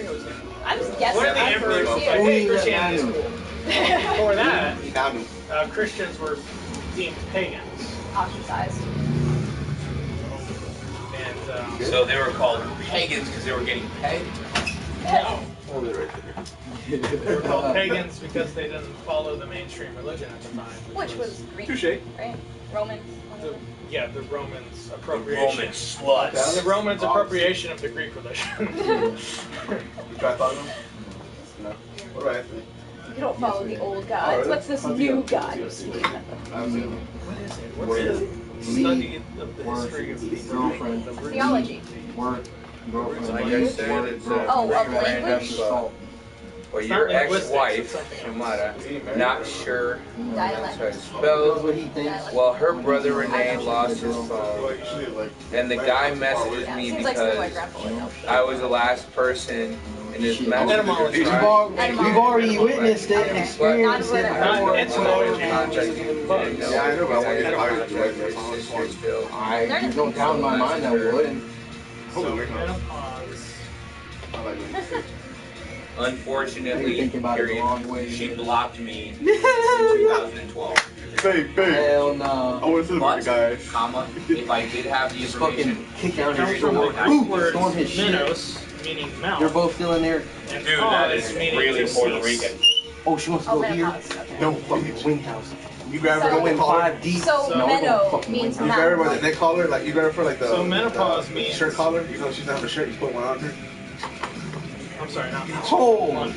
it was him. I'm just guessing. One of the I'm emperors for was like, hey, Christianity is cool. Before that, He found him. Christians were deemed pagans. Ostracized. And So they were called pagans because they were getting pegged. no, Oh, they're right there. they were called pagans because they didn't follow the mainstream religion at the time. Which was Greek, Touche. right? Roman. The, yeah, the Romans' The appropriation. Roman sluts. The Romans' appropriation of the Greek religion. You try following him? No. What do I have to do? You don't follow the old gods. What's this new god you speak of? What is it? Study of the history of the girlfriend. Theology. Work, girlfriend. Like I said, it's Oh, of language? Well, It's your not linguistics, ex-wife, it's something else. Shamara, not sure Dialect. how to That's spell. what he thinks. Well, her brother Renee lost his phone, and the guy messaged Yeah, me seems like something my because grandpa would know. I was the last person in his message. Etymology. We've already witnessed it and experienced it before. It's more Yeah, I know, but I want to get I you don't doubt in my mind I would. So menopause. Unfortunately, Thinking about it the period, wrong way. she blocked me in 2012. Babe, babe. Hell no. I want to see the But, guys. comma, if I did have the Just information, fucking kick down Comes his from door. the Greek word Storm his shit. menos, meaning mouth. They're both still in there. And dude, that pause, is meaning really to Puerto cease. Rican. Oh, she wants to Oh, go here? menopause. Okay. No, fucking wing house. You grab her So- the neck Go in collar. 5 deep. So, No, meno fucking means You grab her by mouth. the neck collar, like you grab her for like the So menopause the means- shirt collar. You know she's not have a shirt. You put one on her. I'm sorry, not mouth. Oh, Month.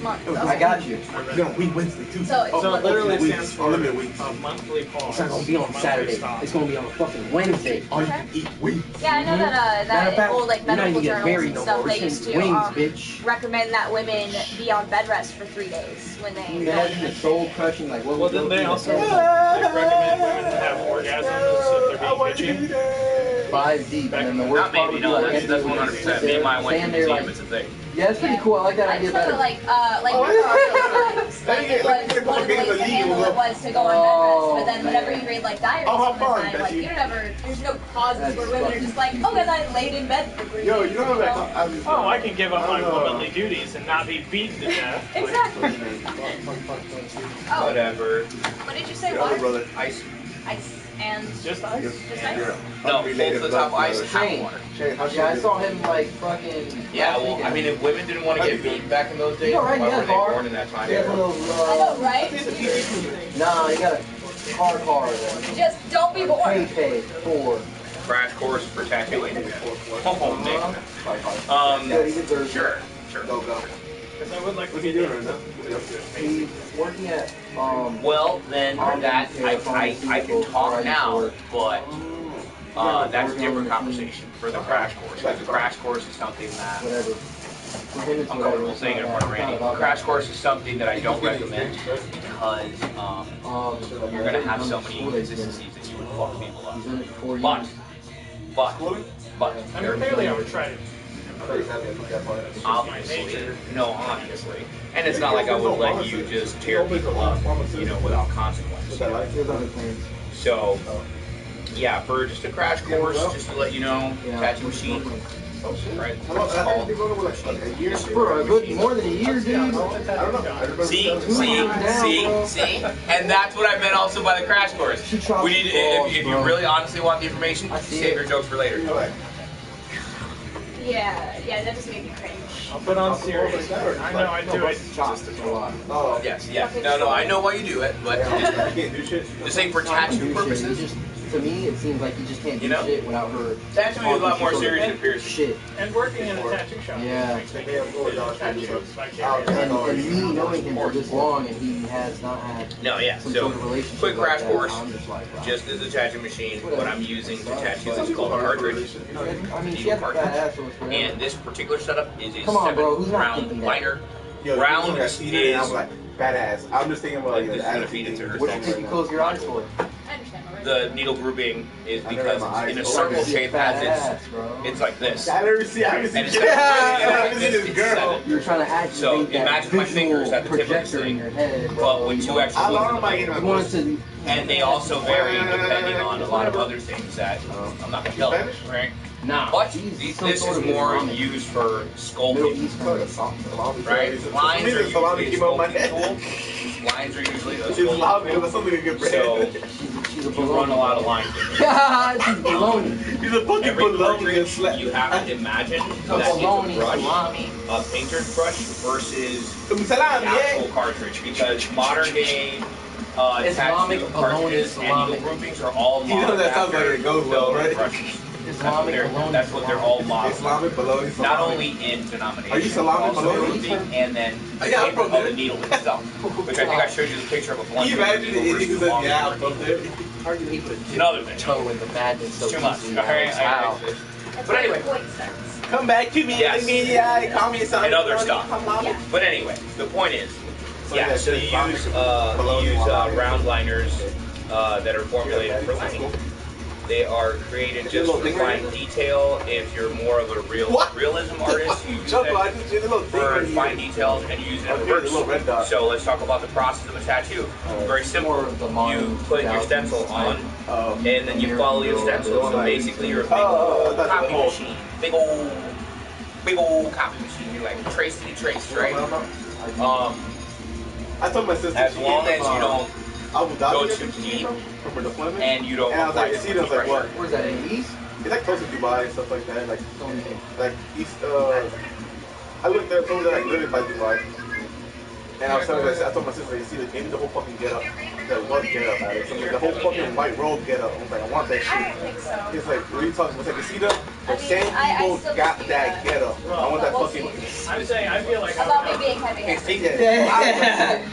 Month. I got you. No, we Wednesday too. So it's So it literally stands for unlimited weeks. a monthly pause. It's not gonna be on monthly Saturday. stop. It's gonna be on fucking Wednesday. All you can eat wings. Yeah, I know that Matter that of fact, old like you're not medical even getting journals married and no stuff more. they It's used just to wings, bitch. recommend that women be on bed rest for 3 days when they. Imagine the soul crushing, like what Well, would then go they through also the like, recommend women to have orgasms if they're being bitchy. 5 deep, and then the worst Not part maybe, would no, be like that's 100%. Me and mine went to stand the there museum, like, it's a thing. yeah, it's pretty cool. I like that I idea just know better. that like one of the ways to handle it was to go on bed rest, but then whenever you read like diaries Oh, how from the fun, time, like Bessie. you don't ever, there's no pauses That's where women are just like, oh, and I laid in bed for 3 Yo, days. you know what? Oh, I can give up my I don't know. womanly duties and not be beaten to death. Exactly. Oh, Whatever. what did you say? Your other Water, brother. Ice. ice, and Just ice. just ice. No, full to the top ice, half Shane. water. Shane, how's Yeah, I your saw him like fucking. Yeah, well, I mean, if women didn't want to get beaten back in those days, You alright, why yeah, were they car. born in that time? He has one of I those. know, right? Nah, you got a car. Just don't be bored. Prepaid for. Crash course for tattooing. Oh, Nick. Yeah, he deserves it. Sure, sure. Go, go. Because I would like to What's be he doing doing right now? He's working at Well, then that I can talk now, but that's a different conversation for the crash course. Like the crash course is something that whatever. For him, it's I'm whatever. comfortable saying it in front of Randy. Crash course is something that I don't recommend because you're gonna have so many inconsistencies that you would fuck people up. He's in it for But I mean, clearly I would try to. obviously, no, obviously, and it's not like I would let you just tear people up, you know, without consequence. There's other plans. So, yeah, for just a crash course, just to let you know, Yeah. tattoo machine, right? How long? I think they're going to like a year. For a good more than a year, dude. I don't know. See, and that's what I meant also by the crash course. We need, if you really honestly want the information, save your jokes for later. Yeah, that just made me cringe. I'll put on serious. I know I do it just as well. Oh, Yes, no, I know why you do it, but can't do shit. just say for tattoo purposes. Just, to me, it seems like you just can't do You know? shit without her. Tattooing is a lot more serious than piercing. Shit. And working in a tattoo shop. Yeah. Makes me able to do tattoos vicariously. And me knowing him for this long, and he has not had No, yeah. some So, sort of relationship. quick like crash that, course. I'm just like, wow. Just as a tattoo machine, what I'm using to tattoo is called a cartridge. I mean, she has a fat ass, so it's whatever. And this particular setup is a Come on, bro, who's not 7-round thinking that? liner. Yo, Round is. I'm is like badass. I'm just thinking about like like this is gonna feed into her What you think you close your eyes for? I understand already. The needle grouping is I never because had my it's in a eyes circle open. shape Fat as ass, bro. it's like this. I never see. I haven't seen And it's shit. like I haven't seen this, this it's girl. seven. You're trying to activate So, that imagine my visual fingers at the tip of this projector in thing, your head, bro. but with two extra How ones long in am the I middle. getting You want to And they also vary depending on a lot of other things that I'm not gonna tell you, right? Nah. But this is more used for sculpting, right? Lines are usually a sculpting tool. Lines are usually a sculpting tool. So you run a lot of lines. He's baloney. He's a fucking Every baloney. portrait you have to imagine that it's a brush, a painter's brush versus the actual cartridge, because modern day Islamic tattoo baloney, cartridges and needle groupings are all You know modeled that sounds like after it goes well, the right? brushes. Islamic baloney. That's what they're all modeled. Islamic baloney. Not only in denomination, Are you Islamic but also baloney? grouping and then the Yeah, I'm shape from of there. the needle itself. Which I think I showed you the picture of a Can blunt you needle imagine the versus idiot who a says, long yeah, needle. I'm from there? Hard to put It's another thing. toe in the madness so It's too much. easy. Okay, Wow. But anyway, Come back to me, Yes. yeah, call me something. and other stuff. Yeah. But anyway, the point is, So yeah, yeah, so you shit, use baloney. round liners that are formulated for lining. They are created just for fine detail. If you're more of a realism artist, you use it for fine details and you use it in reverse. So let's talk about the process of a tattoo. Very simple. You put your stencil on, and then you follow your stencil. So basically, you're a big old copy machine. Big old copy machine. You're like trace, right? I told my sister, As long as you don't Abu Dhabi go too deep for deployment. and you don't And I was like, apply is he too much like what? pressure. Where's that, in the east? It's like close to Dubai and stuff like that. Like east. I looked there, told her like literally by Dubai. And I was telling her, I told my sister, you see, they gave me the whole fucking get up. That one get up at it. So the whole fucking white robe get up. I was like, I want that I shit. don't think so. He's like, what are you talking about? I was like, you see the I same mean, I people still got see that get up. I want that We'll fucking. see. I'm saying, I feel like About me being heavy.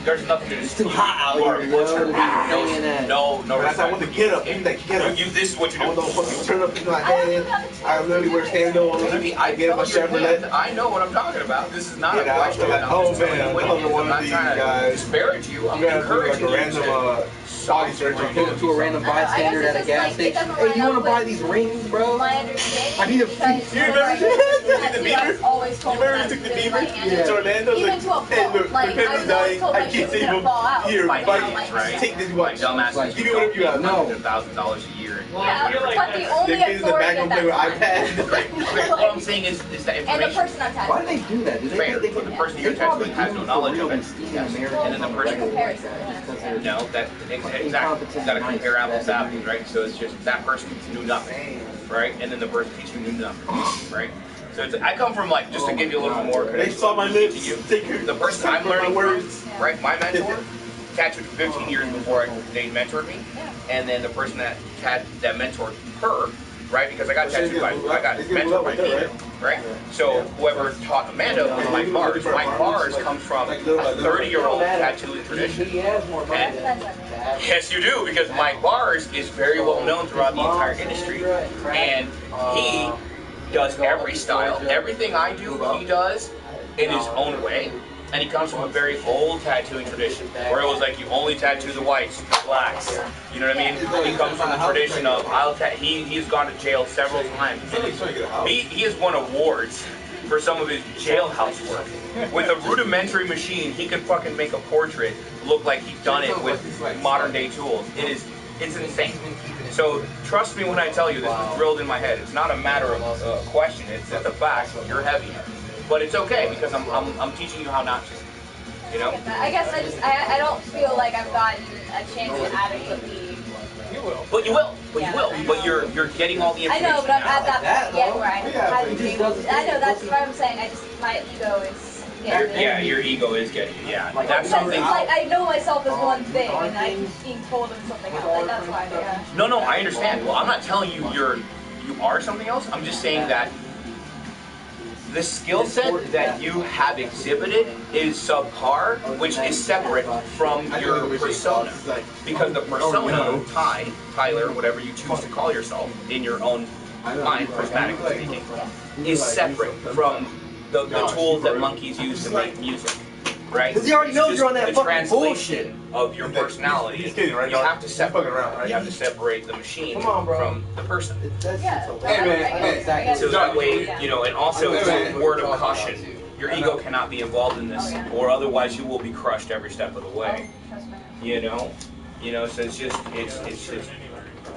There's nothing to It's too hot out here, yo, to be banging that. No That's why I want the get up. Give me that get up. This is what you I want do. to fucking turn up in my head. I literally wear sandals. I get my Chevrolet. I know what I'm talking about. This is not a Get out. question. Like, I'm oh just telling man, you what it another is. one I'm of not these trying to guys. disparage you. I'm I'm gonna do like encouraging a you random to body surgery. Give it to a random bystander at a gas station. Hey, you want to buy these rings, bro? My understanding. I need a because You remember like, the Beaver? always told You remember me took the that Beaver my to Orlando? Even Like, to a hey, fault. look, Like, my I pen's was always dying. told I my can't shit was save gonna him. fall out. Here, my buddy. dumbass, right? Take this My watch. dumbass. Give me whatever you have. No. $100,000 a year. Yeah, I feel like but the that's- only They give you the authority magnum at play with that iPad. What I'm saying is that and the information. person I'm Why do tattooing. they do that? Do they Fair, think they but the can? person you're They probably tattooing has do no for knowledge real of it. mystique Yes. in America. And then the person- Comparison. No, that exactly. Got to compare apples to apples, right? So it's just that person knew nothing, right? And then the person teaching knew nothing, right? So it's, I come from like just to give you a little more They credit. saw my lips. You. Take your, The person I'm my learning words. from, right? My mentor tattooed 15 years before they mentored me, and then the person that mentored her, right? Because I got tattooed by, I got mentored by me, right? So whoever taught Amanda was Mike Bars. Mike Bars comes from a 30-year-old tattooing tradition. He has more money. Yes, you do, because Mike Bars is very well known throughout the entire industry, and he does every style. Everything I do, he does in his own way. And he comes from a very old tattooing tradition, where it was like you only tattoo the whites, the blacks. You know what I mean? He comes from the tradition of he's gone to jail several times. He has won awards for some of his jailhouse work. With a rudimentary machine, he can fucking make a portrait look like he's done it with modern day tools. It's insane. So trust me when I tell you this is drilled in my head. It's not a matter of question. It's a fact. You're heavy. But it's okay because I'm teaching you how not to. You know? I guess I don't feel like I've gotten a chance to adequately. But you will. But you will. But you're getting all the I information. know, but I'm at that point yet where I Yeah, haven't been able to. I know that's what I'm saying. My ego is. Your ego is getting you. Yeah. That's Because something. it's like I know myself as one thing, and I'm being told I'm something else. Like that's why. Yeah. No, I understand. Well, I'm not telling you you are something else. I'm just saying that the skill set that you have exhibited is subpar, which is separate from your persona. Because the persona, Tyler, whatever you choose to call yourself in your own mind, prismatically speaking, is separate from the tools that monkeys use to make music. Right? Because he already knows It's you're on that the fucking translation of your personality. He's kidding, right? You have to separate. Fucking around, right? You have to separate the machine Come on, bro. from the person. Yeah. Hey, man, hey. So that way, you know, and also Hey, man. word of caution. Your ego cannot be involved in this, or otherwise you will be crushed every step of the way. You know, so it's just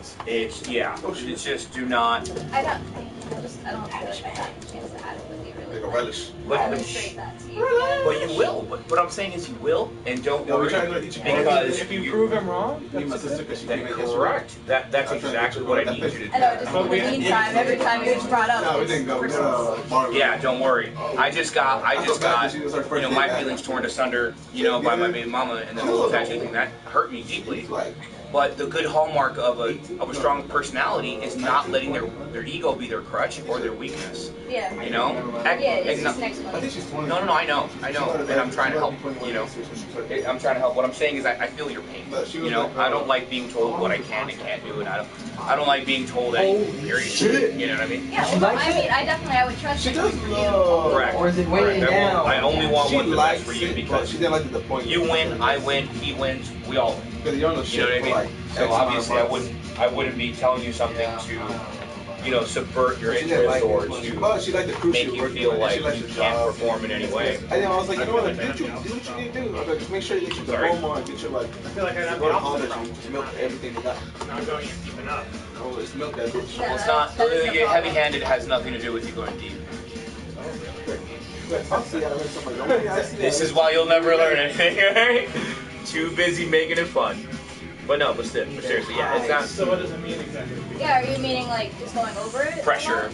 once. It's it's just do not. I don't feel like I have a chance to adequately Like a really relish. demonstrate that to you. But you will. But what I'm saying is you will, and don't No, we're worry trying to teach you because If you prove him wrong, Me and my sister, because she That's can't make it correct. That's exactly what I need you to do. I know, just in the meantime, every time it was brought up, No, we didn't go. We bar. Yeah, don't worry. I just got, my feelings torn asunder, by my baby mama and the whole tattoo thing. That hurt me deeply. But the good hallmark of a strong personality is not letting their ego be their crutch or their weakness. yeah. It's just next I month. think she's 20. No, I know, and I'm trying to help. I'm trying to help. What I'm saying is, I feel your pain. I don't like being told what I can and can't do, and I don't like being told anything. Period. You know what I mean? Yeah, well, I would trust She you. does Correct. Or is it weighing Correct. down? I only want She what's the best likes for you it, but because she didn't like the point. you win, I win, he wins, we all win. Because you don't know You know what I shit mean? for like So X amount of obviously months. I wouldn't be telling you something to, subvert your She didn't interest like or it. But she liked the to cruise make ship you work, feel and like she liked you the can't job. perform in any way. And then I was like, you know what? Do what you need to do. I was like, just make sure you get your Sorry? diploma and get your like. I feel like I'd have Go the to opposite college problem. and milk everything they got. Not going and keeping up. Oh, it's milk that bitch. Yeah. Well, it's not, That is the problem. heavy-handed has nothing to do with you going deep. This is why you'll never learn anything, right? Too busy making it fun. But no, but seriously, yeah, it's not So what does it mean exactly? Yeah, are you meaning like just going over it? pressure.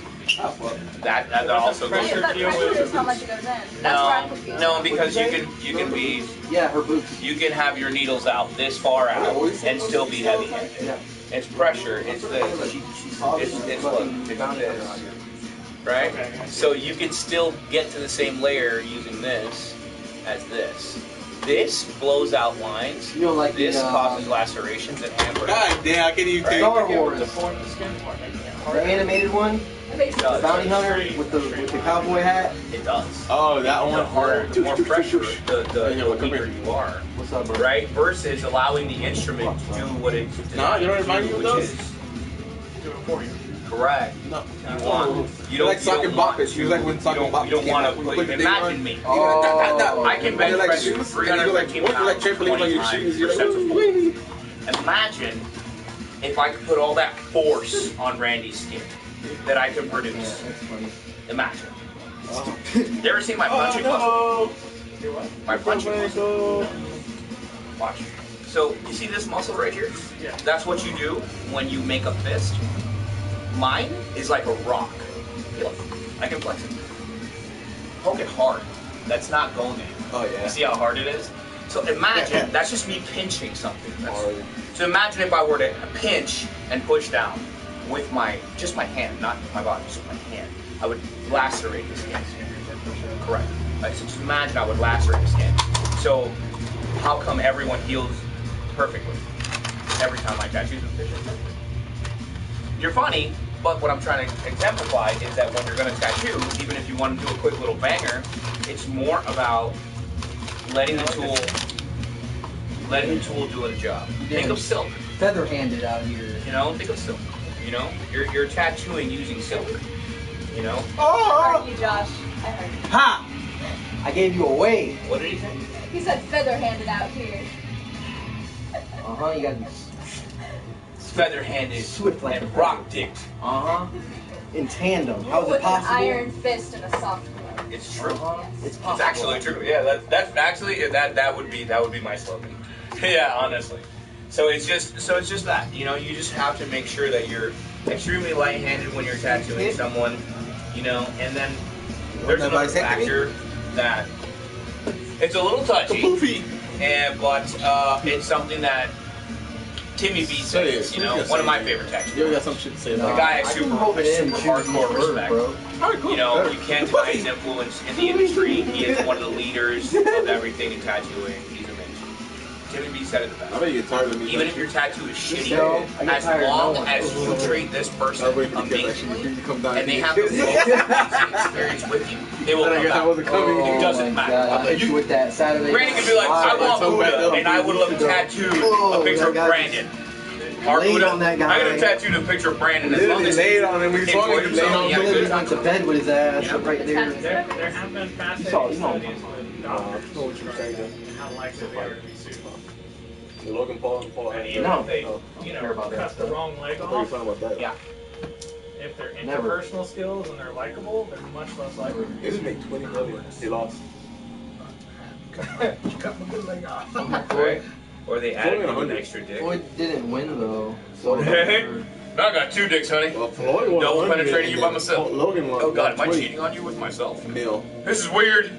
That also goes. Yeah, but pressure is how much it goes in. That's where I'm confused. No, because you can be, Yeah, her boots. you can have your needles out this far out and still be heavy-handed. Yeah. It's pressure. It's this. It's look. It's this. Right? So you can still get to the same layer using this as this. This blows out lines. You know, like This the, causes lacerations and hamburgers. God damn, I can't even take Star it. Wars, the animated one, Okay, the so bounty hunter with the cowboy hat. It does. Oh, that The one. harder, the more pressure, the weaker you are. What's up, bro? Right? Versus allowing the instrument to do what it's Nah, you know what designed to reminds do, me of which those? is Do it for you. correct. No. You don't Like sock and bop it. She was like when sock and bop you don't came want out, to we put, put the imagine thing me. Oh. I can bench They're like press shoes, and you 313 go like pounds trampoline 20 on your times shoes. for You're sets of 4. like, Imagine if I could put all that force on Randy's skin that I can produce. Imagine. You ever seen my punching muscle? My punching muscle. Watch. So you see this muscle right here? Yeah. That's what you do when you make a fist. Mine is like a rock. Look, I can flex it. Poke it hard. That's not going in. Oh yeah. You see how hard it is? So imagine, that's just me pinching something. So imagine if I were to pinch and push down with just my hand, not my body, just my hand. I would lacerate the skin. Correct. Right, so just imagine I would lacerate the skin. So how come everyone heals perfectly every time I tattoo them? You're funny, but what I'm trying to exemplify is that when you're going to tattoo, even if you want to do a quick little banger, it's more about letting the tool do the job. Think of silk. Feather-handed out here. Think of silk. You're tattooing using silk. I heard you, Josh. I heard you. Ha! I gave you away. What did he say? He said feather-handed out here. Uh-huh, you gotta be Feather-handed swift like and rock-dicked. Uh-huh. In tandem. How is With it possible? an iron fist and a soft glove. It's true. Uh-huh. It's It's possible. actually true. Yeah, that's actually that would be my slogan. Yeah, honestly. So it's just that you just have to make sure that you're extremely light-handed when you're tattooing someone, and then there's another factor that it's a little touchy, but it's something that Timmy B says. One of my favorite tattoos. You got some shit to say The about guy I I super can hope it in. hardcore respect. Bro. You can't deny his influence in the industry. He is one of the leaders of everything in tattooing. He's amazing. Timmy B said it the best. I bet you get tired of me. Even if your tattoo is shitty, So, I get as tired of long no one. as you treat this person amazingly, and they have the most amazing experience with you, they will come back. Oh, It doesn't my matter. God. I hit you with that Saturday. Randy could be like, I want Buddha, and I would have tattooed a picture of Brandon. Our Laid Buddha, on that guy. I could have tattooed a picture of Brandon as long Literally as laid on him. We saw enjoyed him. himself and he had a Literally good went time. to bed with his ass Yeah. right there. There have been fascinating You saw- you know. studies with doctors and how likely they are to be sued. Logan Paul and Paul. And even No. if they, No, you care know, about that cut the stuff. wrong leg I thought you were off, talking about that. Yeah. if they're Never. interpersonal skills and they're likable, they're much less likely. They just make 20 million. He lost. Cut my good leg off. Right? Or they added only an 100. extra dick. Floyd didn't win though. So Hey. I got 2 dicks, honey. Well, Floyd won Double 100, penetrating you by and myself. Logan won. Oh god, am I 20 cheating on you with myself? mil. This is weird.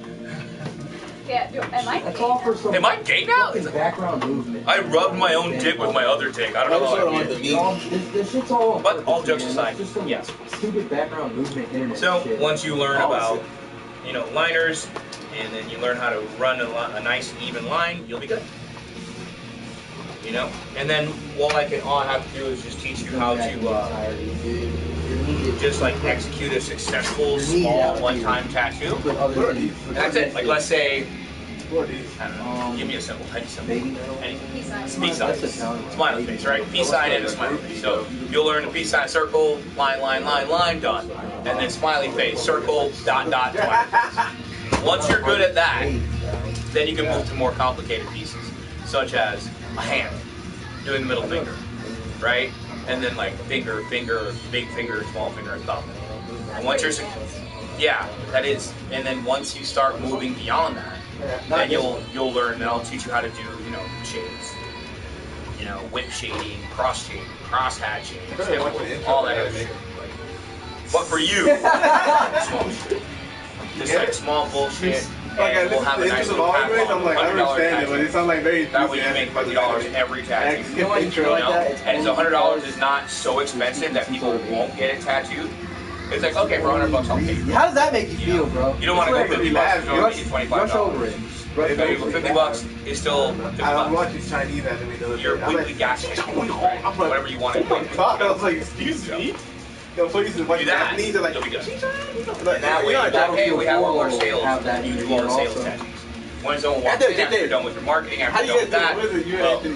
Yeah, am I? That's all for some Am I gay now? fucking background movement. I rubbed my own dick with my other dick. I don't know how I did. This shit's all. on But purpose, all jokes man. aside, It's just some yes. stupid background movement internet So shit. once you learn about, you know, liners, and then you learn how to run a nice even line, you'll be good. You know, and then all I have to do is just teach you how to just like execute a successful small one-time tattoo. But other What are than- these? And that's it. Like let's say, What are these? I don't know, give me a symbol, any symbol, Baby. anything. Peace sign. Peace sign, That's Italian. smiley face, right? Peace sign and a smiley face. So you'll learn the peace sign, circle, line, done. And then smiley face, circle, dot, smiley face. Once you're good at that, then you can move to more complicated pieces, such as a hand, doing the middle finger, right? And then like finger, big finger, small finger, and thumb. And once you're, yeah, that is. And then once you start moving beyond that, then you'll learn, and I'll teach you how to do, you know, shades, you know, whip shading, cross hatching, all that other shit. But for you, small shit. Just like small bullshit. Like, And we'll have a nice little I'm like, I $100 understand it, but it sounds like very. That way you make $50 every tattoo. You know what? You know? And it's $100 is not so expensive that people won't get it tattooed. It's like, okay, for $100 I'll pay you. How does that make you feel, bro? You don't want to go $50, you don't Rush, make it rush $25. over it. If you go $50 is still I'm $50. watching Chinese anime the other day. Your I'm weekly like, gas I'm like, whatever you want to oh my do. god, I was like, excuse me? Yo, please, Do like, that, Japanese are like, you'll be good. like, And that way, you know, it's like, hey, we have all our Have sales, that you do here all the sales also. tattoos. When someone walks in, after you're done with your marketing, how after do you're you done guys with do it? that, What is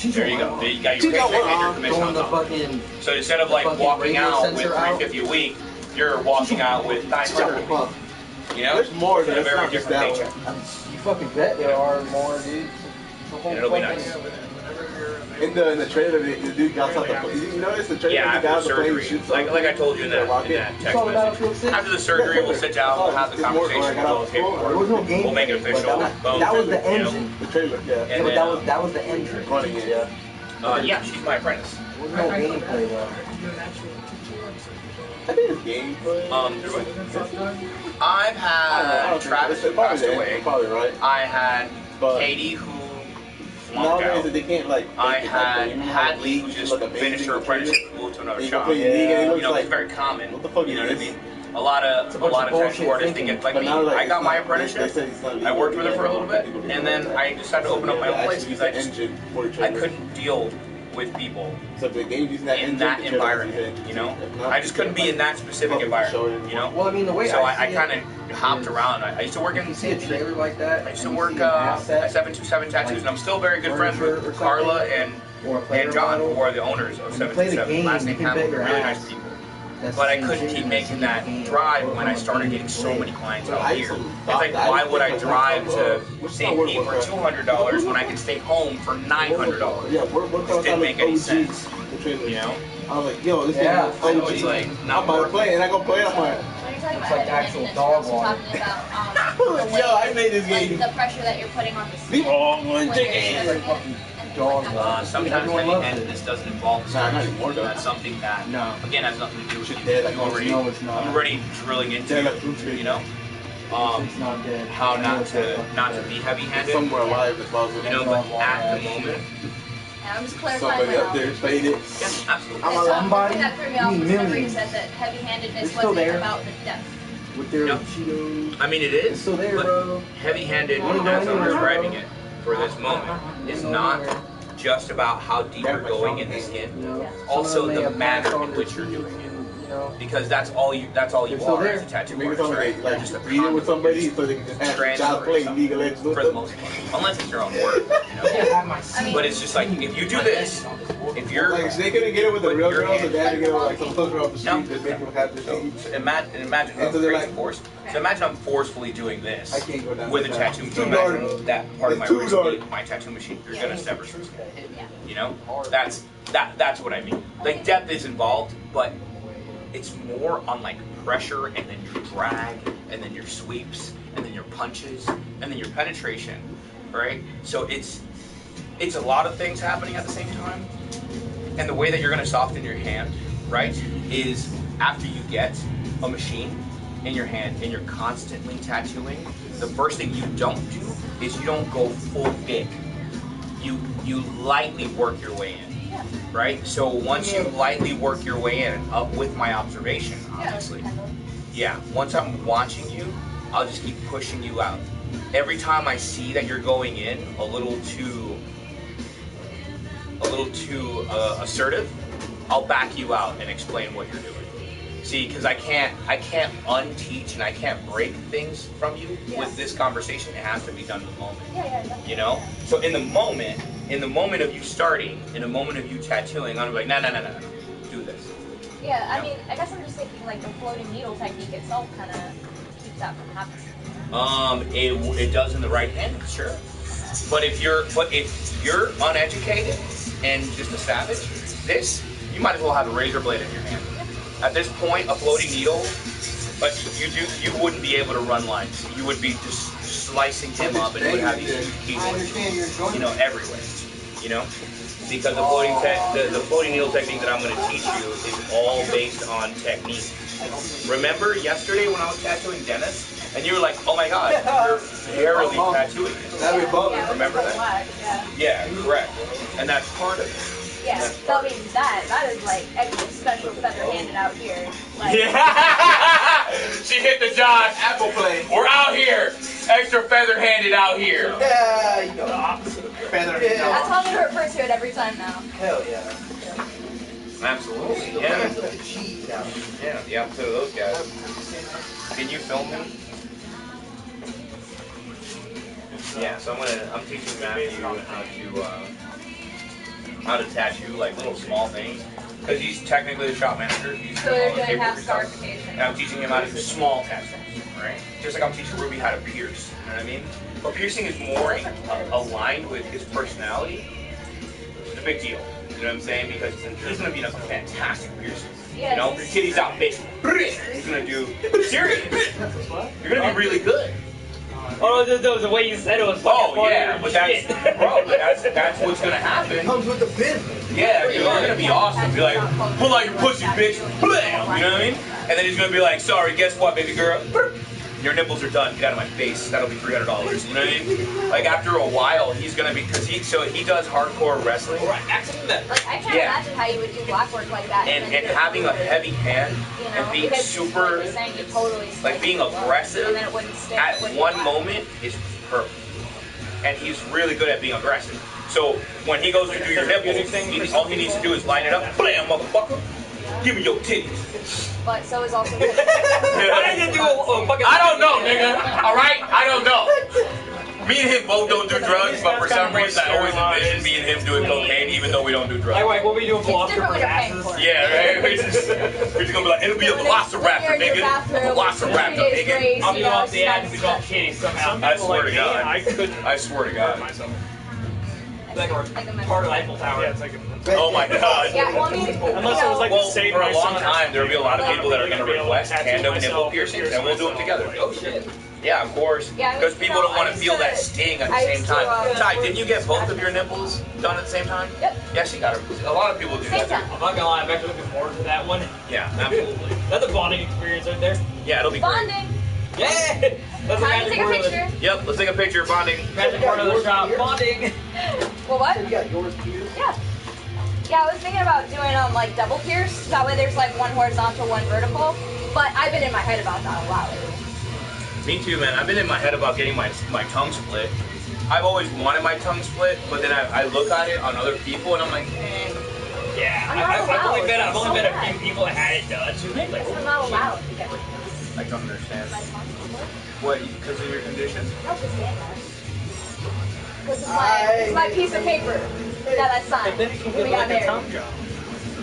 it? You there you go. You got your She's got paycheck one and your arm commission Going on the top. fucking. So instead of like fucking walking radio out with sensor out. $350 a week, you're walking out with $900. You know, There's more it's than a it's very not just different that paycheck, You fucking bet there are more, dude. and it'll be nice. In the trailer, the dude got off the plane. You notice the trailer? Yeah, the guy after on the plane surgery, shoots like something? I told you in that text Saw message. Battlefield 6? After the surgery, we'll sit down, we'll have the conversation, we'll go There was no paperwork, game. we'll make it official. That was the engine. The trailer, yeah. Yeah, And but then, that was the engine. Running it, yeah. Yeah, she's my apprentice. There was no gameplay though. I think it's gameplay. I've had Travis who passed away. Probably right. I had But Katie who flunked nowadays out. they can't like. I make it had like, Hadley who just like a finished her basic trailer. apprenticeship and moved to another You shop. play your league and it You looks know, like, it's very common. what the fuck You know is what I this? mean? A lot of bunch of tattoo bullshit artists thinking. think like But me. now, like, I got it's my not- they apprenticeship. said it's not legal. I worked with her for a little bit, and then I decided to open up my own place because I couldn't deal with people So the game's using that in engine, that the trailer environment. uses it. You know, If not, I just couldn't be in that specific Public show environment. You know. Well, I mean, the way So I I see kind it of hopped is, around. I used to work If in. you see a trailer like that, I used to and you work see an asset, at 727 Tattoos, and I'm still very good friends furniture or with something, Carla and or a player John, model, who are the owners of when you play the 727. game, Last you name can Hamill, bet your really ass. nice people. that's But I the same couldn't shit keep as making the that game drive or when I from a started game getting so play. many clients Well, out I here. used to It's thought like, that. why would I Like, drive to which St. one would Pete for work? $200 when I can stay home for $900? Yeah, what Just didn't make any sense. The trailer. You know? I was like, yo, this Yeah, thing I is know OG. it's like I'm not about to working. play, and I go play. I'm like, When you're talking It's about like heavy actual handedness, dog you're also water. talking about the yo, I way, made this like game. the pressure that you're putting on the The skin. wrong one, when you're chicken. stripping Like it, and dog like water. Sometimes Everyone loves it. heavy-handedness doesn't involve Nah, not stretching. anymore, though. That's something that, No. again, has nothing to do with Shit you. dead, like, You already, no, it's not. I'm already drilling into, Dead, like, fruit tree. you know, It's not dead. how not It's to be heavy-handed. Somewhere alive as possible. You know, but at the moment, And I'm just clarifying Somebody my up there knowledge. played it. yes, absolutely. And so Somebody, one thing that threw me off you was whenever you millions. said that heavy-handedness It's still wasn't there. about the depth. With their Yep. Cheetos. I mean, it It's is, still there, but bro. heavy-handed, Wanna go as I'm anywhere, describing bro? it for this moment, is not just about how deep you're going in the skin. You know, Also some of them may the have manner passed on in their which you're teeth doing it. and, you because that's all you are as a tattoo Maybe artist, right? like Just a read it with somebody so they can just have child play League of Legends with for the them. most part, unless it's your own work, you know. But it's just like if you do this, if you're like they couldn't get it with the real girls, the dad to get it with like some hooker off the street No. that make them have the sheet. So imagine how And so they're crazy like- force. So imagine I'm forcefully doing this I can't go down with a that tattoo path. machine. Imagine that part of my It's too wrist, dark. my tattoo machine. You're gonna sever some skin. Yeah. You know, that's what I mean. Like depth is involved, but it's more on like pressure and then your drag and then your sweeps and then your punches and then your penetration, right? So it's a lot of things happening at the same time. And the way that you're gonna soften your hand, right, is after you get a machine in your hand and you're constantly tattooing, the first thing you don't do is you don't go full big. You lightly work your way in, right? So once you lightly work your way in, up with my observation, obviously. Yeah, once I'm watching you, I'll just keep pushing you out. Every time I see that you're going in a little too assertive, I'll back you out and explain what you're doing. See, because I can't unteach and I can't break things from you with this conversation. It has to be done in the moment. You know? So in the moment of you starting, in the moment of you tattooing, I'm like, no, do this. Yeah, I mean, I guess I'm just thinking like the floating needle technique itself kind of keeps that from happening. It does in the right hand, sure. But if you're uneducated and just a savage, you might as well have a razor blade in your hand. At this point, a floating needle, but you wouldn't be able to run lines. You would be just slicing him up, and you would have these huge keyboards, you know, everywhere. You know, because the floating needle technique that I'm going to teach you is all based on technique. Remember yesterday when I was tattooing Dennis, and you were like, "Oh my God, you're barely tattooing it." Remember that? Yeah, correct. And that's part of it. Yeah, so I mean that is like extra special feather handed out here. Like, Yeah, she hit the Josh. Apple play. We're out here, extra feather handed out here. Yeah, you know. Feather. that's how they refer to it every time now. Hell yeah. Absolutely, yeah. Yeah, the opposite of those guys. Can you film him? Yeah, so I'm teaching Matthew how to tattoo like little small things, because he's technically the shop manager. He's So they're doing paperwork half stuff. scarification. And I'm teaching him how to do small tattoos, right? Just like I'm teaching Ruby how to pierce, you know what I mean? But piercing is more aligned with his personality. It's a big deal, you know what I'm saying? Because he's gonna be a fantastic piercer. You know, the kitty's out, bitch. He's gonna do serious. You're gonna be really good. Oh, the way you said it was fucking Oh yeah, but shit. that's what's gonna happen. Comes with the business. Yeah, you're gonna be awesome. Be like, pull out your pussy, bitch. Blam! You know what I mean? And then he's gonna be like, sorry, guess what, baby girl? Your nipples are done. Get out of my face. That'll be $300. You know what I mean? Like after a while, he's gonna be, because he does hardcore wrestling. Like I can't imagine how you would do block work like that. And having a heavy hand and being because super, like, saying you totally like being aggressive and then it wouldn't stick, at it wouldn't one fly. moment is perfect. And he's really good at being aggressive. So when he goes to do your nipples, all he needs to do is line it up. Blam, motherfucker. Give me your titties. But so is also. Why did you do a fucking? I don't know, nigga. All right, I don't know. Me and him both don't do drugs, but for some reason I always envision me and him doing cocaine, even though we don't do drugs. Like, what were you doing? Different when you're paying for it. Yeah, right. We're just gonna be like, it'll be a velociraptor, nigga. Velociraptor, nigga. I'll be off the ad to call kitty somehow. I swear to God. I swear to God. like part of Eiffel Tower. Yeah, it's like a, Oh my God. Yeah, well, I mean, unless it was like Well, the same for a long time, there'll be a lot of people that are going to request Tattoo tandem myself, nipple piercings, and we'll do them together. Oh shit. Yeah, of course. Yeah, Because people don't want to feel that used to- sting at the I same used to, time. Ty, didn't you get both of your nipples done at the same time? Yep. Yeah, she got her. A lot of people do Same that. time. I'm not gonna lie, I'm actually looking forward to that one. Yeah, absolutely. That's a bonding experience right there. Yeah, it'll be great. Bonding. Yeah! That's the Time to magic take a word of the, picture. Yep, let's take a picture of bonding. magic part of the shop. Bonding! Well, what? You got yours too? Yeah. Yeah, I was thinking about doing like double pierce. That way there's like one horizontal, one vertical. But I've been in my head about that a lot lately. Me too, man. I've been in my head about getting my tongue split. I've always wanted my tongue split, but then I look at it on other people and I'm like, Yeah, I'm not I've only allowed. met So a bad. few people that had it done. So they like, I'm not allowed to get I don't understand. my tongue. What? Because of your condition? No, just getting that. Because it's my piece of paper that I signed then you can when we get got like a married. tongue job.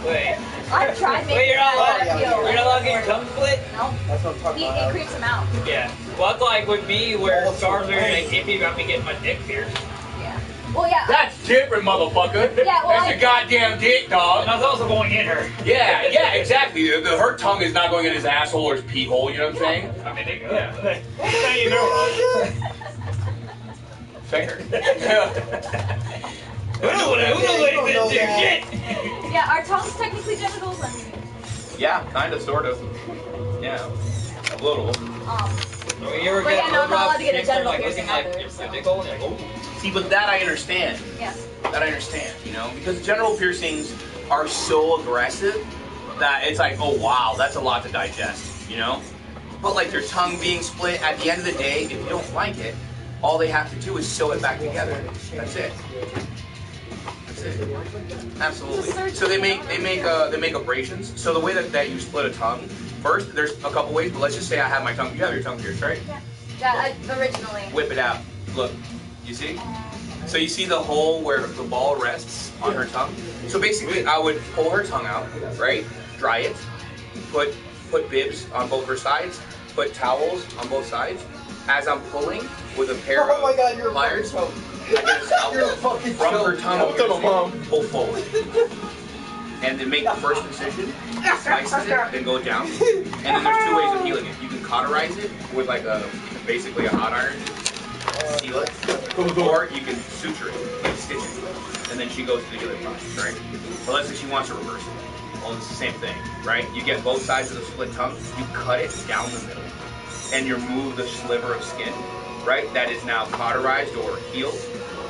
Wait. I've tried Wait, making you're not allowed. that feel. You're not allowed to get your tongue split. No. That's what I'm talking It about. creeps him out. Yeah. Well, that's like with me, where stars are like iffy about me getting my dick pierced. Yeah. Well, yeah. That's different, motherfucker. Yeah, well, That's a goddamn dick, dog. And I was also going in her. Yeah, exactly. Her tongue is not going in his asshole or his pee hole, you know what I'm saying? I mean, they go. Yeah. Now you know. Fair. Who knows what shit? Yeah, our tongue's technically genitals. And, Yeah, kind of, sort of. Yeah, a little. You ever But get yeah, no, I'm not allowed to get a chicks that are, genital like piercing looking like either, your so. dick hole, and you're like, oh. See, but that I understand. yeah. That I understand, you know? Because genital piercings are so aggressive that it's like, oh wow, that's a lot to digest, you know? But like your tongue being split, at the end of the day, if you don't like it, all they have to do is sew it back together. That's it. That's it. Absolutely. So they make abrasions. So the way that you split a tongue, first, there's a couple ways, but let's just say I have my tongue, you have your tongue pierced, right? Yeah, originally. Whip it out. Look, you see? So you see the hole where the ball rests on her tongue? So basically, I would pull her tongue out, right? Dry it, put bibs on both her sides, put towels on both sides. As I'm pulling with a pair of pliers, I get a scalpel from her tongue, pull forward. And then make the first incision, slice it, then go down. And then there's two ways of healing it. You can cauterize it with like basically a hot iron, seal it, or you can suture it, like stitch it. And then she goes to the other side, right? But let's say she wants to reverse it. Well, it's the same thing, right? You get both sides of the split tongue, you cut it down the middle, and you remove the sliver of skin, right? That is now cauterized or healed.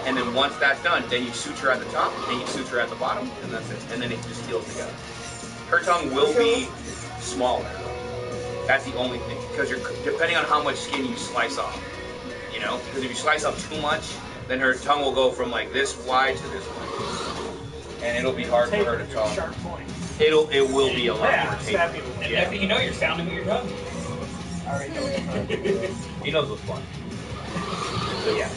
And then once that's done, then you suture at the top, and you suture at the bottom, and that's it. And then it just heals together. Her tongue will be smaller. That's the only thing, because you're depending on how much skin you slice off. You know, because if you slice off too much, then her tongue will go from like this wide to this wide, and it'll be hard for her to talk. Sharp point. It will be a lot more Yeah, stab painful. people. And next thing you know, you're sounding with your tongue. He knows what's fun. So yeah,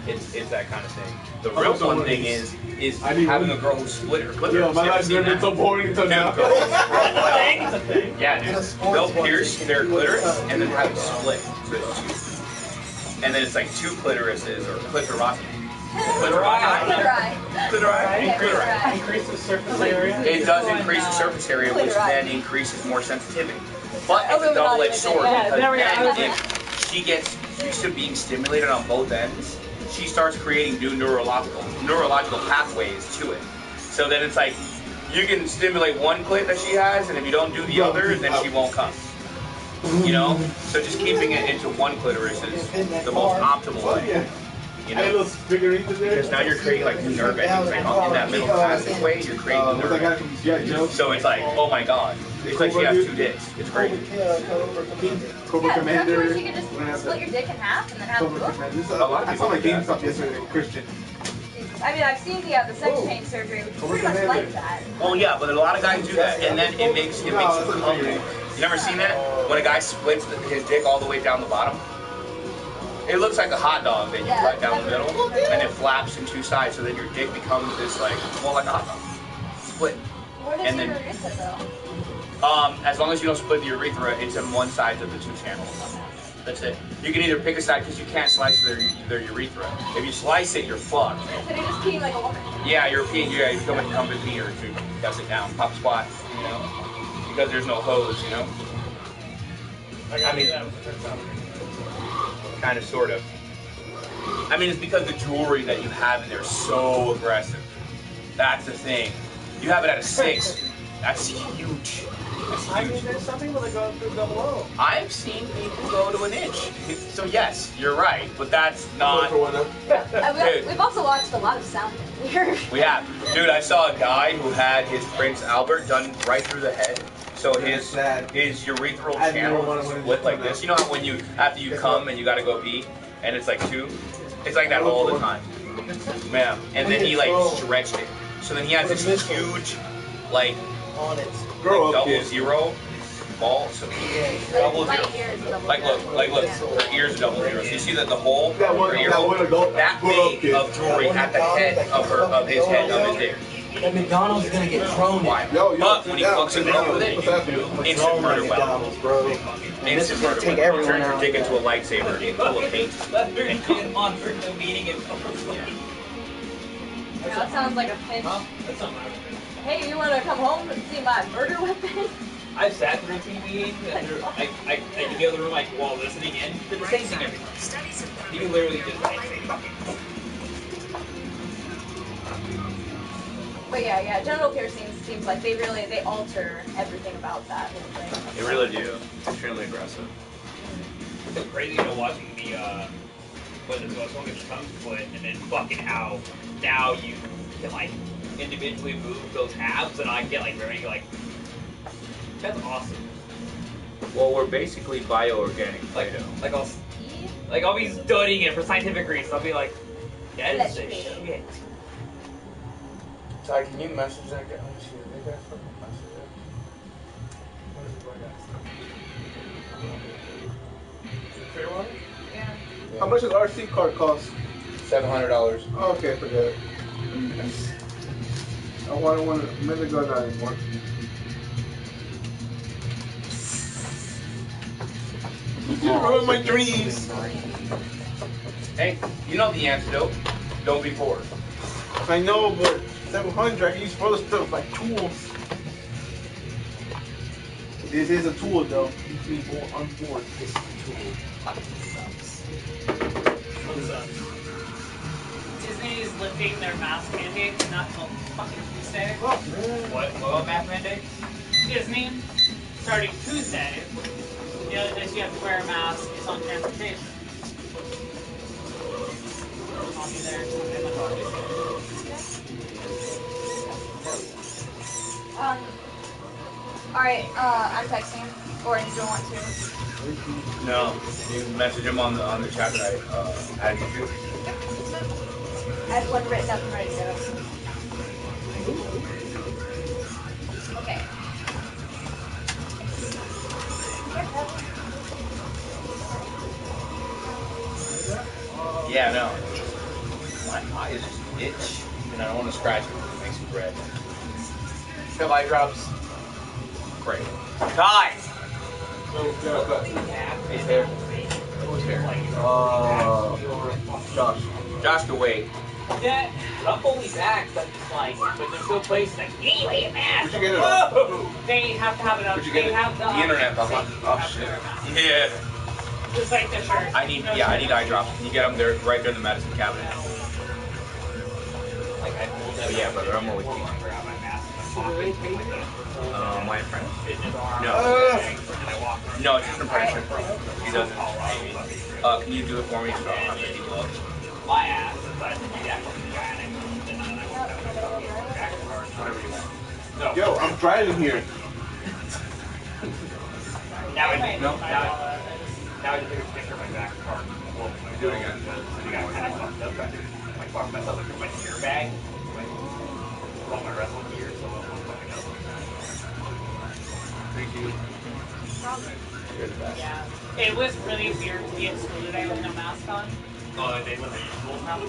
it's that kind of thing. The real fun thing is having a girl who split her clitoris. Yo, my life's never been so boring until now. It's a thing. Yeah, dude. They'll pierce their clitoris and then have it split. So it's two. And then it's like two clitorises or clitorati. Clitori. Increase the surface area. It does increase the surface area, which then increases more sensitivity. But it's a double-edged sword because then if she gets used to being stimulated on both ends, she starts creating new neurological pathways to it. So then it's like you can stimulate one clit that she has, and if you don't do the other, then she won't come. You know? So just keeping it into one clitoris is the most optimal way. You know? Because now you're creating like new nerve endings, like in that middle passageway, you're creating new nerve endings. So it's like, oh my god, it's like she has two dicks. It's crazy. Cobra Yeah, Commander. afterwards you can just split your dick in half and then have Cobra it look. Commander. A lot of I people saw my do that. GameStop yesterday, Christian. I mean, I've seen the sex change surgery, which is pretty much like that. Well, yeah, but a lot of guys do that, and then it makes them come more. You never seen that? When a guy splits his dick all the way down the bottom? It looks like a hot dog that you cut down the middle, and it flaps in two sides, so then your dick becomes this like, well, like a hot dog. Split. Where does And your then- urethra though? As long as you don't split the urethra, it's on one side of the two channels. That's it. You can either pick a side because you can't slice their urethra. If you slice it, you're fucked. So you're just peeing like a woman. Yeah, you become a incumbent peer to cut it down, pop squat, you know, because there's no hose, you know. I mean, that was the first time. Kind of, sort of. I mean, it's because the jewelry that you have in there is so aggressive. That's the thing. You have it at a 6. That's huge. That's I mean, huge. there's some people that go through double O. I've seen people go to an inch. So yes, you're right, but that's not. We've also watched a lot of Sound here. We have. Dude, I saw a guy who had his Prince Albert done right through the head. So his urethral channel is split like this. You know how when after you come and you gotta go pee, and it's like two? It's like that all the time. Yeah. And then he like stretched it. So then he has this huge, like, On it. Grow up, double kid. zero ball. So double zero. Like look, her ears are double zero. So you see that the hole, That one, her ear that hole, one adult. that Grow up, big kid. of jewelry at the head of his ear. That McDonald's is gonna get thrown. Why? Yo, But when he fucks a girl with it, What's happening? instant murder weapon. McDonald's, bro. And this is gonna take Turns everyone your out. dick into a lightsaber full of paint. Let her get on for the meeting and That sounds like a pinch. That's not my Hey, you wanna come home and see my murder weapon? I've sat through TV meetings and I can go to the room like while listening in. They're the same thing every time. You can literally just like say fucking. But yeah, genital piercings seems like they alter everything about that whole thing. They really do. Extremely aggressive. It's so crazy, watching the when the one gets tongue split and then fucking how now you can like individually move those halves and I get like very like that's awesome. Well, we're basically bioorganic Play-Doh. I'll be studying it for scientific reasons. I'll be like, that is the shit. Ty, can you message that guy? Let me see. They got fucking message that. Yeah. How much does RC card cost? $700. Oh, okay, forget it. I want a minute ago, not anymore. You ruined my dreams. Hey, you know the antidote. Don't be bored. I know, but 700, I can use for other stuff like tools. This is a tool, though. You can be more unborn. This is a tool. Disney's lifting their mask mandate not till fucking Tuesday. What math mandate? Disney, starting Tuesday, the other days you have to wear a mask, it's on transportation. I'll be there Tuesday, my daughter's Alright, I'm texting. Or do you want to? No, you message him on the chat that I added you to. I have one written up and ready to go. Okay. Yeah, no. My eyes just itch, and I don't want to scratch it because it makes me red. Have eye drops. Great. Ty! He's there. Who's there? Josh. Josh can wait. Yeah, I'm fully back, but just like, but there's no place like, anyway, man. Where'd you get it on? Whoa! they have to have it up. Where'd you get They it? have The internet, they oh shit. Yeah. just like the shirt. I need eye drops. Can you get them there, right there in the medicine cabinet? Like, I Oh yeah, brother, I'm always teaching. grab my mask in my pocket, My friend. fitness arm, No. and I walk around. No, it's just an apprenticeship. He doesn't. Can you do it for me so I don't have to keep up? My ass, but yeah, and then I walk out whatever you want. No. Yo, I'm driving here. Now I just take a picture of my back car. Do it again. You got kind of fucked up. I fucked myself with my gear bag. All my wrestling gear, so I'm fucking up. Thank you. You're the best. Yeah. It was really weird to be in school today with no mask on. Oh, they live in schools now?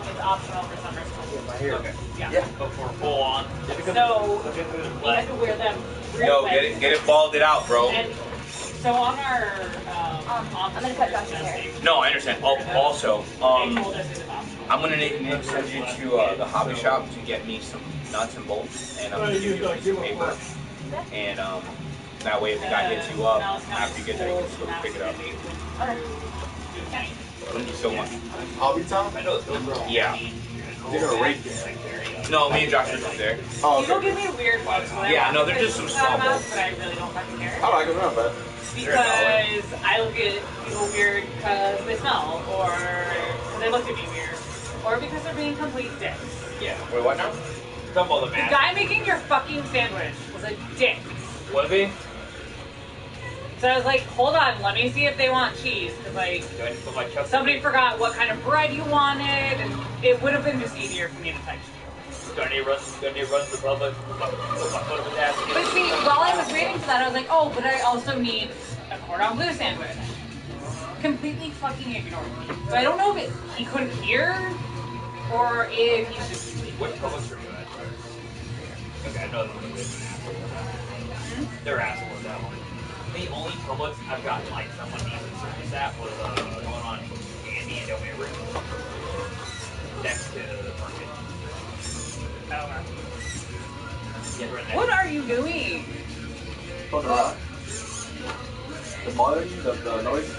It's optional for summer school. Okay. Yeah. But for full on. So you have to wear them. Yo, get it balled it out, bro. And so on our I'm gonna cut Josh's hair. No, I understand. Oh, also, they told us it was optional. I'm gonna need to send you to the hobby shop to get me some nuts and bolts, and I'm gonna give you a piece of paper. And that way, if the guy hits you up after you get there, you can still pick it up. Okay. Thank you so much. Hobby Town? I know it's those girls. Yeah. They're gonna rape you. No, me and Josh are just there. Oh, People okay. give me weird looks when Yeah, I no, they're just some small masks, bolts. but I really don't fucking care. I like them, not bad. Because I look at people weird because they smell, or because they look at me weird, or because they're being complete dicks. Yeah. Wait, what now? Dump all the The mask. guy making your fucking sandwich was a dick. Was he? So I was like, hold on, let me see if they want cheese, because like, Do I need to put my chuck? somebody forgot what kind of bread you wanted, and it would have been just easier for me to text you. Gunny runs the public. Put my foot up his ass. But see, while I was waiting for that, I was like, oh, but I also need a cordon bleu sandwich. Completely fucking ignored me. So I don't know if he couldn't hear or if he's just asleep. What Publix are you at? Okay, I know them. They're assholes, that one. The only Publix I've gotten like someone decent service at was going on Andy and Delaware next to the market. What are you doing? The volume, the noise.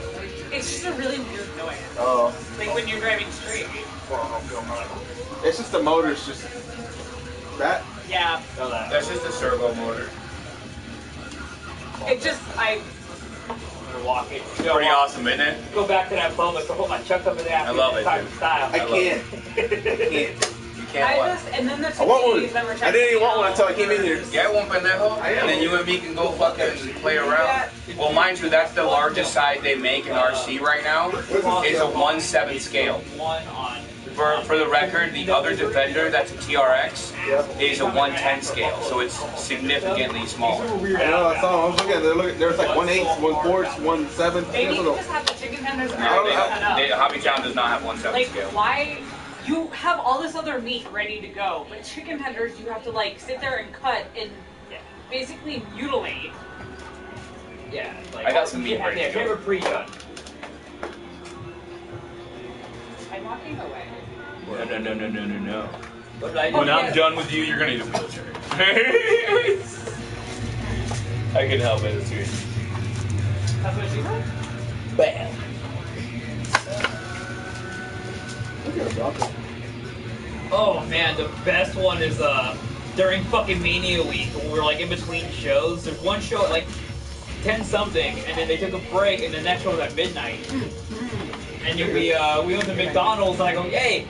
It's just a really weird noise. Oh. Like when you're driving straight. It's just the motor's just that. Yeah. That's just a servo motor. It just, I'm gonna walk it. Pretty awesome, isn't it? Go back to that Publix. I put my chuck up in the ass. I love it, dude. Style. I can't. You can't what? And then the I want one. TVs that were I didn't even want one until I came in here. Get one, pendejo, and then you and me can go fucking play around. Well, mind you, that's the largest size they make in RC right now. It's a 1/7 scale. For the record, the other Defender, that's a TRX, is a 1/10 scale, so it's significantly smaller. I know, I saw. I was looking at it. There's like 1/8, 1/4, 1/7. Maybe you just have the chicken tenders. Hobby Town does not have 1/7 like, scale. why? You have all this other meat ready to go, but chicken tenders you have to like sit there and cut and basically mutilate. Yeah, like, I got some meat ready to go. They were pre-done. I'm walking away. No. What did I do? When I'm done with you, you're gonna need a wheelchair. I can help it, too. That's what she said? Bam. Oh man, the best one is during fucking Mania week when we were like in between shows. There's one show at like 10 something, and then they took a break, and the next one was at midnight. And we went to McDonald's, and I go, hey,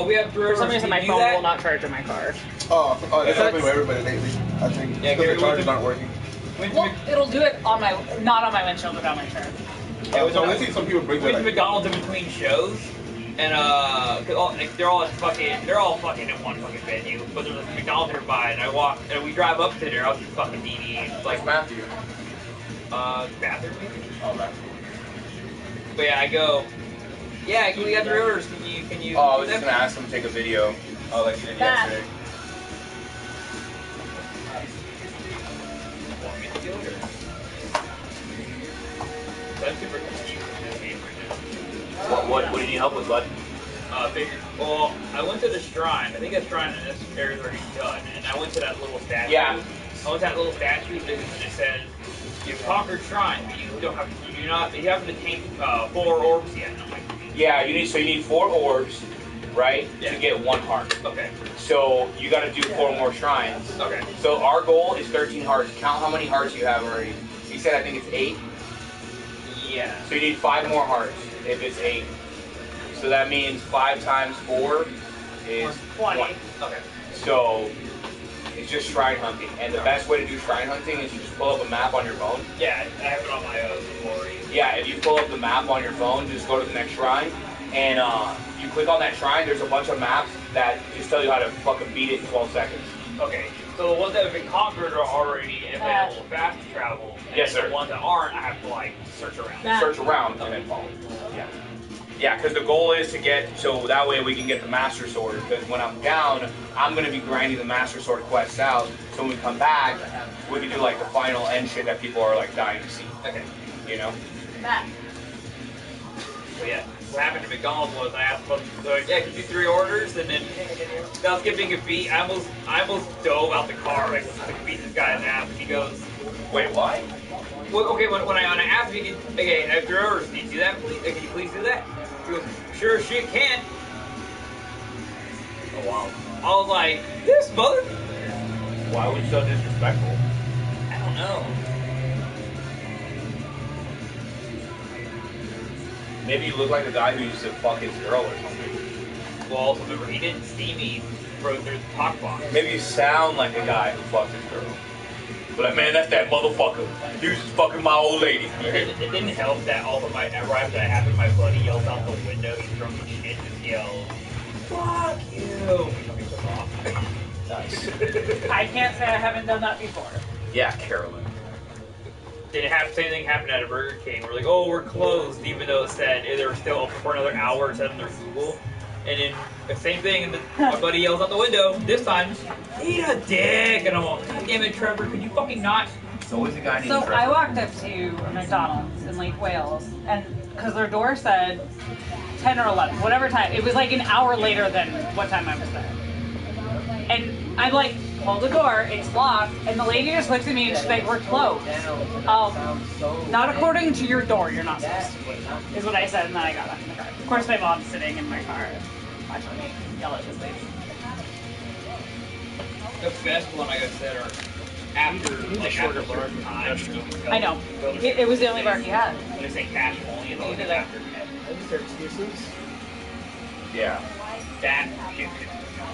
we have 3 hours. For some reason, my phone will not charge in my car. Oh, that's happening with everybody lately. I think because the chargers aren't working. Well, it'll do it on my, not on my windshield without my charge. Yeah, so let's see some people bring we went to like, McDonald's in between shows, and they're all fucking in one fucking venue, but there's a McDonald's nearby, and we drive up to there. I was just fucking DD, like Matthew. Bathroom maybe. Oh, Matthew. But yeah, I go. Yeah, we got 3 orders. Can you? Oh, I was just gonna ask them to take a video, like you did yesterday. That's super confused. What do you need help with, bud? Well, I went to the shrine. I think that shrine in this area is already done. And I went to that little statue. Yeah. I went to that little statue and it said, "You've conquered shrine, but you haven't attained 4 orbs yet." And I'm like, yeah, you need 4 orbs, right, to get 1 heart. Okay. So you got to do 4 more shrines. Okay. So our goal is 13 hearts. Count how many hearts you have already. He said I think it's 8. Yeah. So you need 5 more hearts if it's 8. So that means 5 times 4 is 20. 20. Okay. So it's just shrine hunting, and the best way to do shrine hunting is you just pull up a map on your phone. Yeah, I have it on my Glory. Yeah, if you pull up the map on your phone, just go to the next shrine, and you click on that shrine. There's a bunch of maps that just tell you how to fucking beat it in 12 seconds. Okay. So the ones that have been conquered are already available fast to travel. And Yes, sir. The ones that aren't, I have to like search around. Search around and then follow. Yeah. Yeah, because the goal is to get, so that way we can get the Master Sword, because when I'm down, I'm going to be grinding the Master Sword quests out, so when we come back, we can do like the final end shit that people are like dying to see. Okay. You know? Matt. So yeah, what happened to McDonald's was I asked folks, like, yeah, can you do 3 orders? And then I was skipping a beat. I almost dove out the car, like beat this guy's ass, and he goes, Wait, why? well, okay, when I asked him, okay, I have 3 orders, can you do that, please? Can you please do that? He goes, sure as shit can. Oh, wow. I was like, this mother... Why was you so disrespectful? I don't know. Maybe you look like the guy who used to fuck his girl or something. Well, also remember, he didn't see me through the talk box. Maybe you sound like a guy who fucked his girl. But like, man, that's that motherfucker. He was just fucking my old lady. It didn't help that also right after that happened, my buddy yells out the window, he's drunk as shit, just yelled, Fuck you. Nice. I can't say I haven't done that before. Yeah, Carolyn. Did it have the same thing happen at a Burger King? We're like, oh, we're closed, even though it said they were still open for another hour, it said on their Google. And then the same thing, and my buddy yells out the window, this time, eat a dick! And I'm like, God damn it, Trevor, could you fucking not? It's always a guy named So Trevor. I walked up to a McDonald's in Lake Wales, and because their door said 10 or 11, whatever time, it was like an hour later than what time I was there. And I'm like, hold the door, it's locked, and the lady just looks at me and she's like, we're closed. Not according to your door, you're not supposed to, is what I said, and then I got back in the car. Of course, my mom's sitting in my car watching me yell at this lady. The best one I got said are after, like, after a certain time. I know. It was the only bar he had. When they say cash only, it's always Either that. after 10. Is there excuses? Yeah. That shit.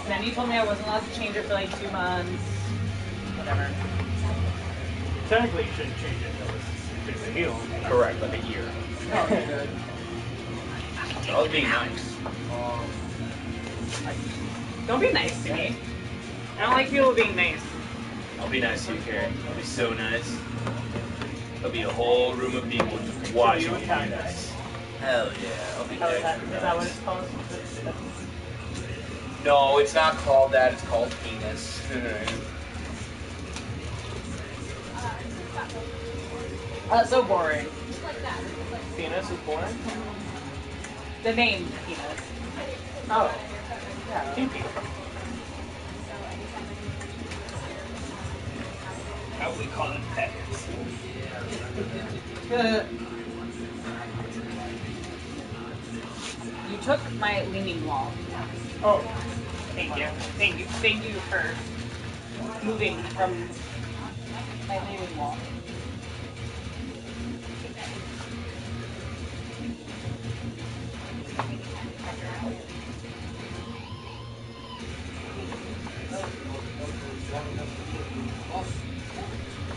Then he told me I wasn't allowed to change it for like 2 months. Whatever. Technically, you shouldn't change it until it's a heel. Correct, like a year. Oh, good. I was being nice. Don't be nice to me. I don't like people being nice. I'll be nice to you, Karen. I'll be so nice. There'll be a whole room of people just watching you be nice. Hell yeah, I'll be Oh, is nice. that what it's called? No, it's not called that. It's called penis. That's so boring. Penis is boring. The name penis. Oh. Yeah. Kinky. How would we call it peckers? You took my leaning wall. Oh, Thank you. Thank you. Thank you for moving from my leaning wall.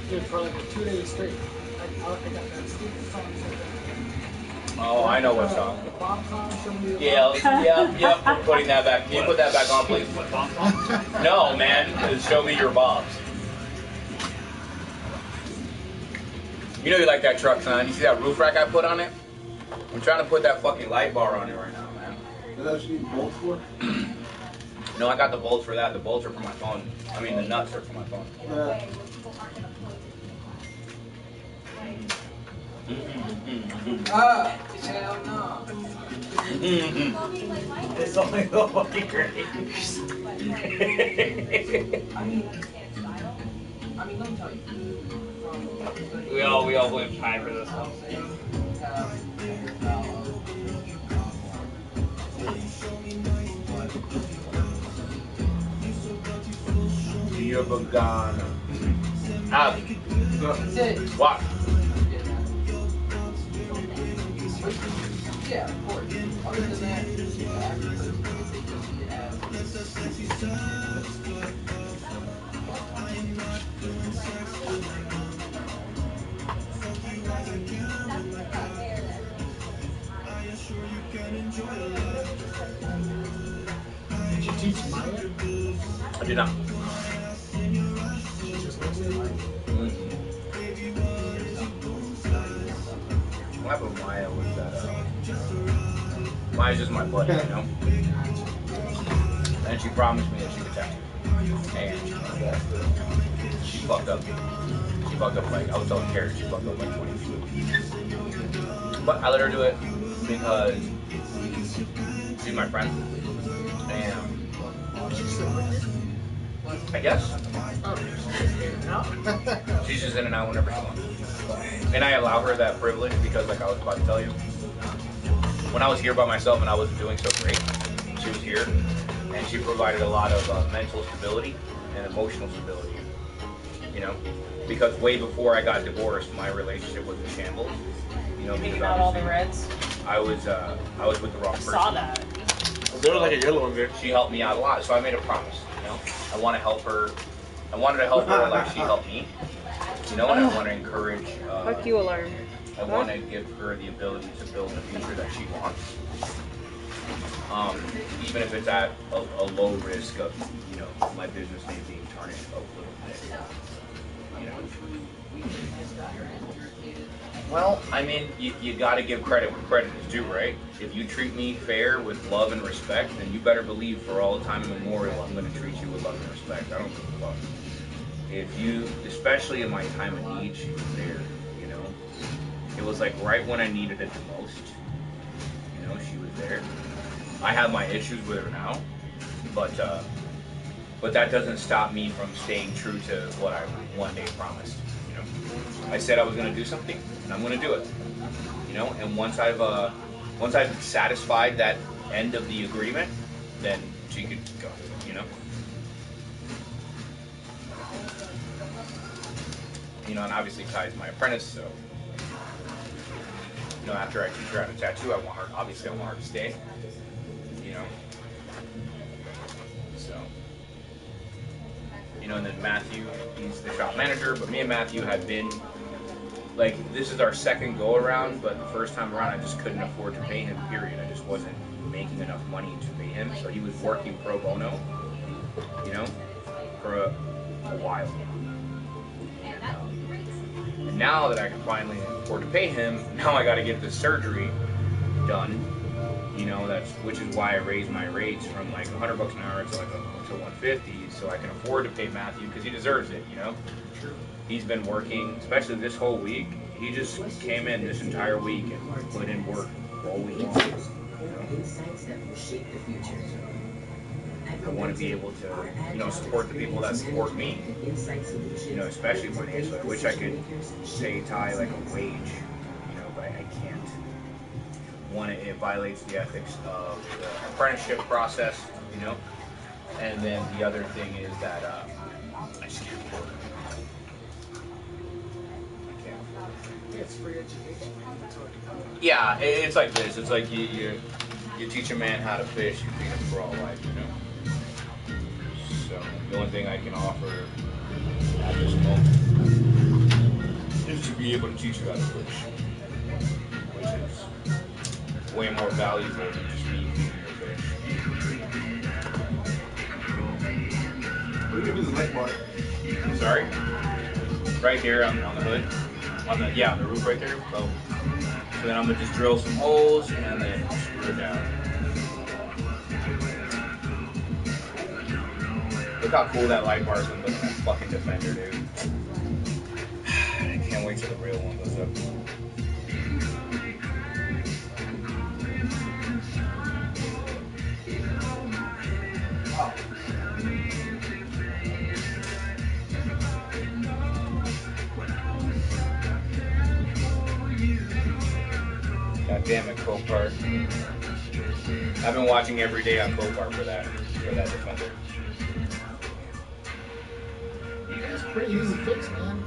Dude, for like 2 days straight. I got that stupid song. Oh, I know what's up. The bomb song, show me the Yep. We're putting that back. Can you put that back on, please? No, man. Show me your bombs. You know you like that truck, son. You see that roof rack I put on it? I'm trying to put that fucking light bar on it right now, man. Does that need bolts for? No, I got the bolts for that. The bolts are for my phone. I mean, the nuts are for my phone. Yeah. Hell no. It's only the fucking great. I mean, let me tell you. We all went high for this one. You're Bagana. Abby. What? Yeah, of course. Other than that, Did you teach Maya? I did not. She just lives in Maya. What happened with Maya was that Maya's just my buddy, you know? And she promised me that she would text me. And she fucked up. She fucked up like, I was telling Carrie, she fucked up like 20 feet. But I let her do it because she's my friend. And I guess she's just in and out whenever she wants. And I allow her that privilege because, like I was about to tell you, when I was here by myself and I wasn't doing so great, she was here and she provided a lot of mental stability and emotional stability. You know, because way before I got divorced, my relationship was in shambles. You know, Taking because out all the obviously reds. I was with the wrong person. Saw that. there was like a yellow one there. She helped me out a lot, so I made a promise. You know, I want to help her. I wanted to help her like she helped me. You know, and I want to encourage. Fuck you, alarm. I want to give her the ability to build the future that she wants. even if it's at a low risk of, you know, my business name being tarnished a little bit. You know. Well, I mean, you got to give credit where credit is due, right? If you treat me fair with love and respect, then you better believe for all time immemorial I'm going to treat you with love and respect. I don't give a fuck. If you, especially in my time of need, she was there, you know? It was like right when I needed it the most, you know, she was there. I have my issues with her now, but that doesn't stop me from staying true to what I one day promised, you know? I said I was going to do something, and I'm going to do it, you know? And once I've satisfied that end of the agreement, then she could go, you know? You know, and obviously Kai's my apprentice, so, you know, after I teach her how to tattoo, I want her to stay, you know? So, you know, and then Matthew, he's the shop manager, but me and Matthew had been, like, this is our second go around, but the first time around I just couldn't afford to pay him, period. I just wasn't making enough money to pay him, so he was working pro bono, you know, for a while. And now that I can finally afford to pay him, now I got to get this surgery done, you know, which is why I raised my rates from like $100 an hour to like to $150, so I can afford to pay Matthew, because he deserves it, you know. He's been working, especially this whole week. He just came in this entire week and put in work all week long, you know. I want to be able to, you know, support the people that support me, you know, especially financially. I wish I could say Ty like a wage, you know, but I can't. One, it violates the ethics of the apprenticeship process, you know, and then the other thing is that I just can't afford it. I can't. It's free education. Yeah, it's like this. It's like you teach a man how to fish, you feed him for all life, you know. So the only thing I can offer at this moment is to be able to teach you how to fish, which is way more valuable than just me feeding your fish. What do you do with the light bar? Sorry? Right here on the hood. On the roof right there. So then I'm gonna just drill some holes and then screw it down. Look how cool that light bar is gonna look on that fucking Defender, dude. I can't wait till the real one goes up. God damn it, Copart. I've been watching every day on Copart for that Defender. It's pretty easy to fix, man.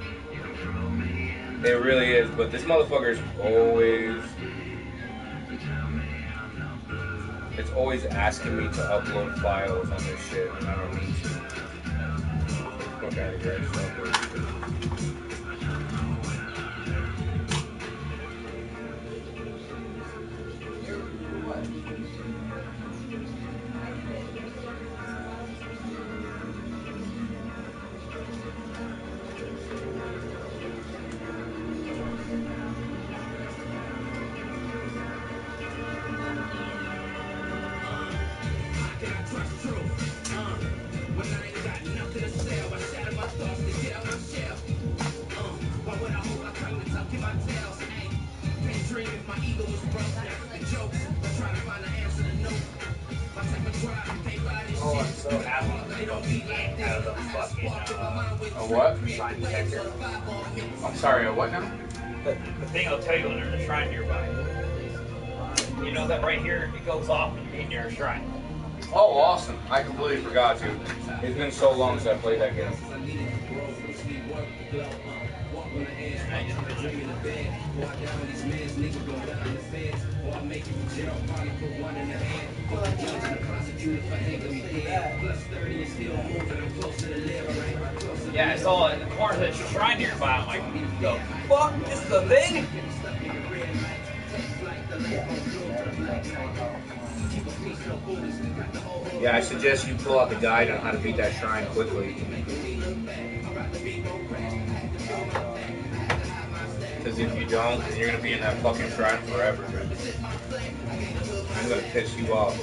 It really is, but this motherfucker is always asking me to upload files on this shit, and I don't need to. Fuck out of here, I just upload shit. Oh, I'm so happy they don't beat me out of the fucking A what? shrine detector. I'm sorry, a what now? The thing I'll tell you when there's a shrine nearby. You know that right here, it goes off when you get near a shrine. Oh, awesome. I completely forgot to. It's been so long since I played that game. Yeah, I saw it in the corner of the shrine nearby. I'm like, the fuck? This is a thing? Yeah, I suggest you pull out the guide on how to beat that shrine quickly. Because if you don't, then you're going to be in that fucking shrine forever. I'm going to piss you off.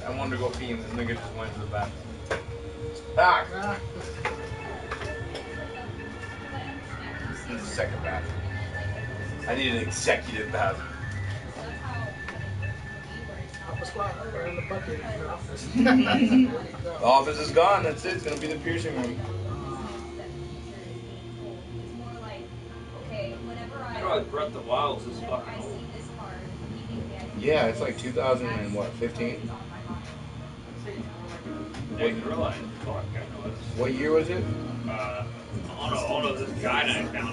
I wanted to go pee and this nigga just went to the bathroom. Ah! This is the second bathroom. I need an executive bathroom. The office is gone, that's it. It's gonna be the piercing room. Breath of the Wild is fucking old. Yeah, it's like 2015? What year was it? I don't know, this guy that I found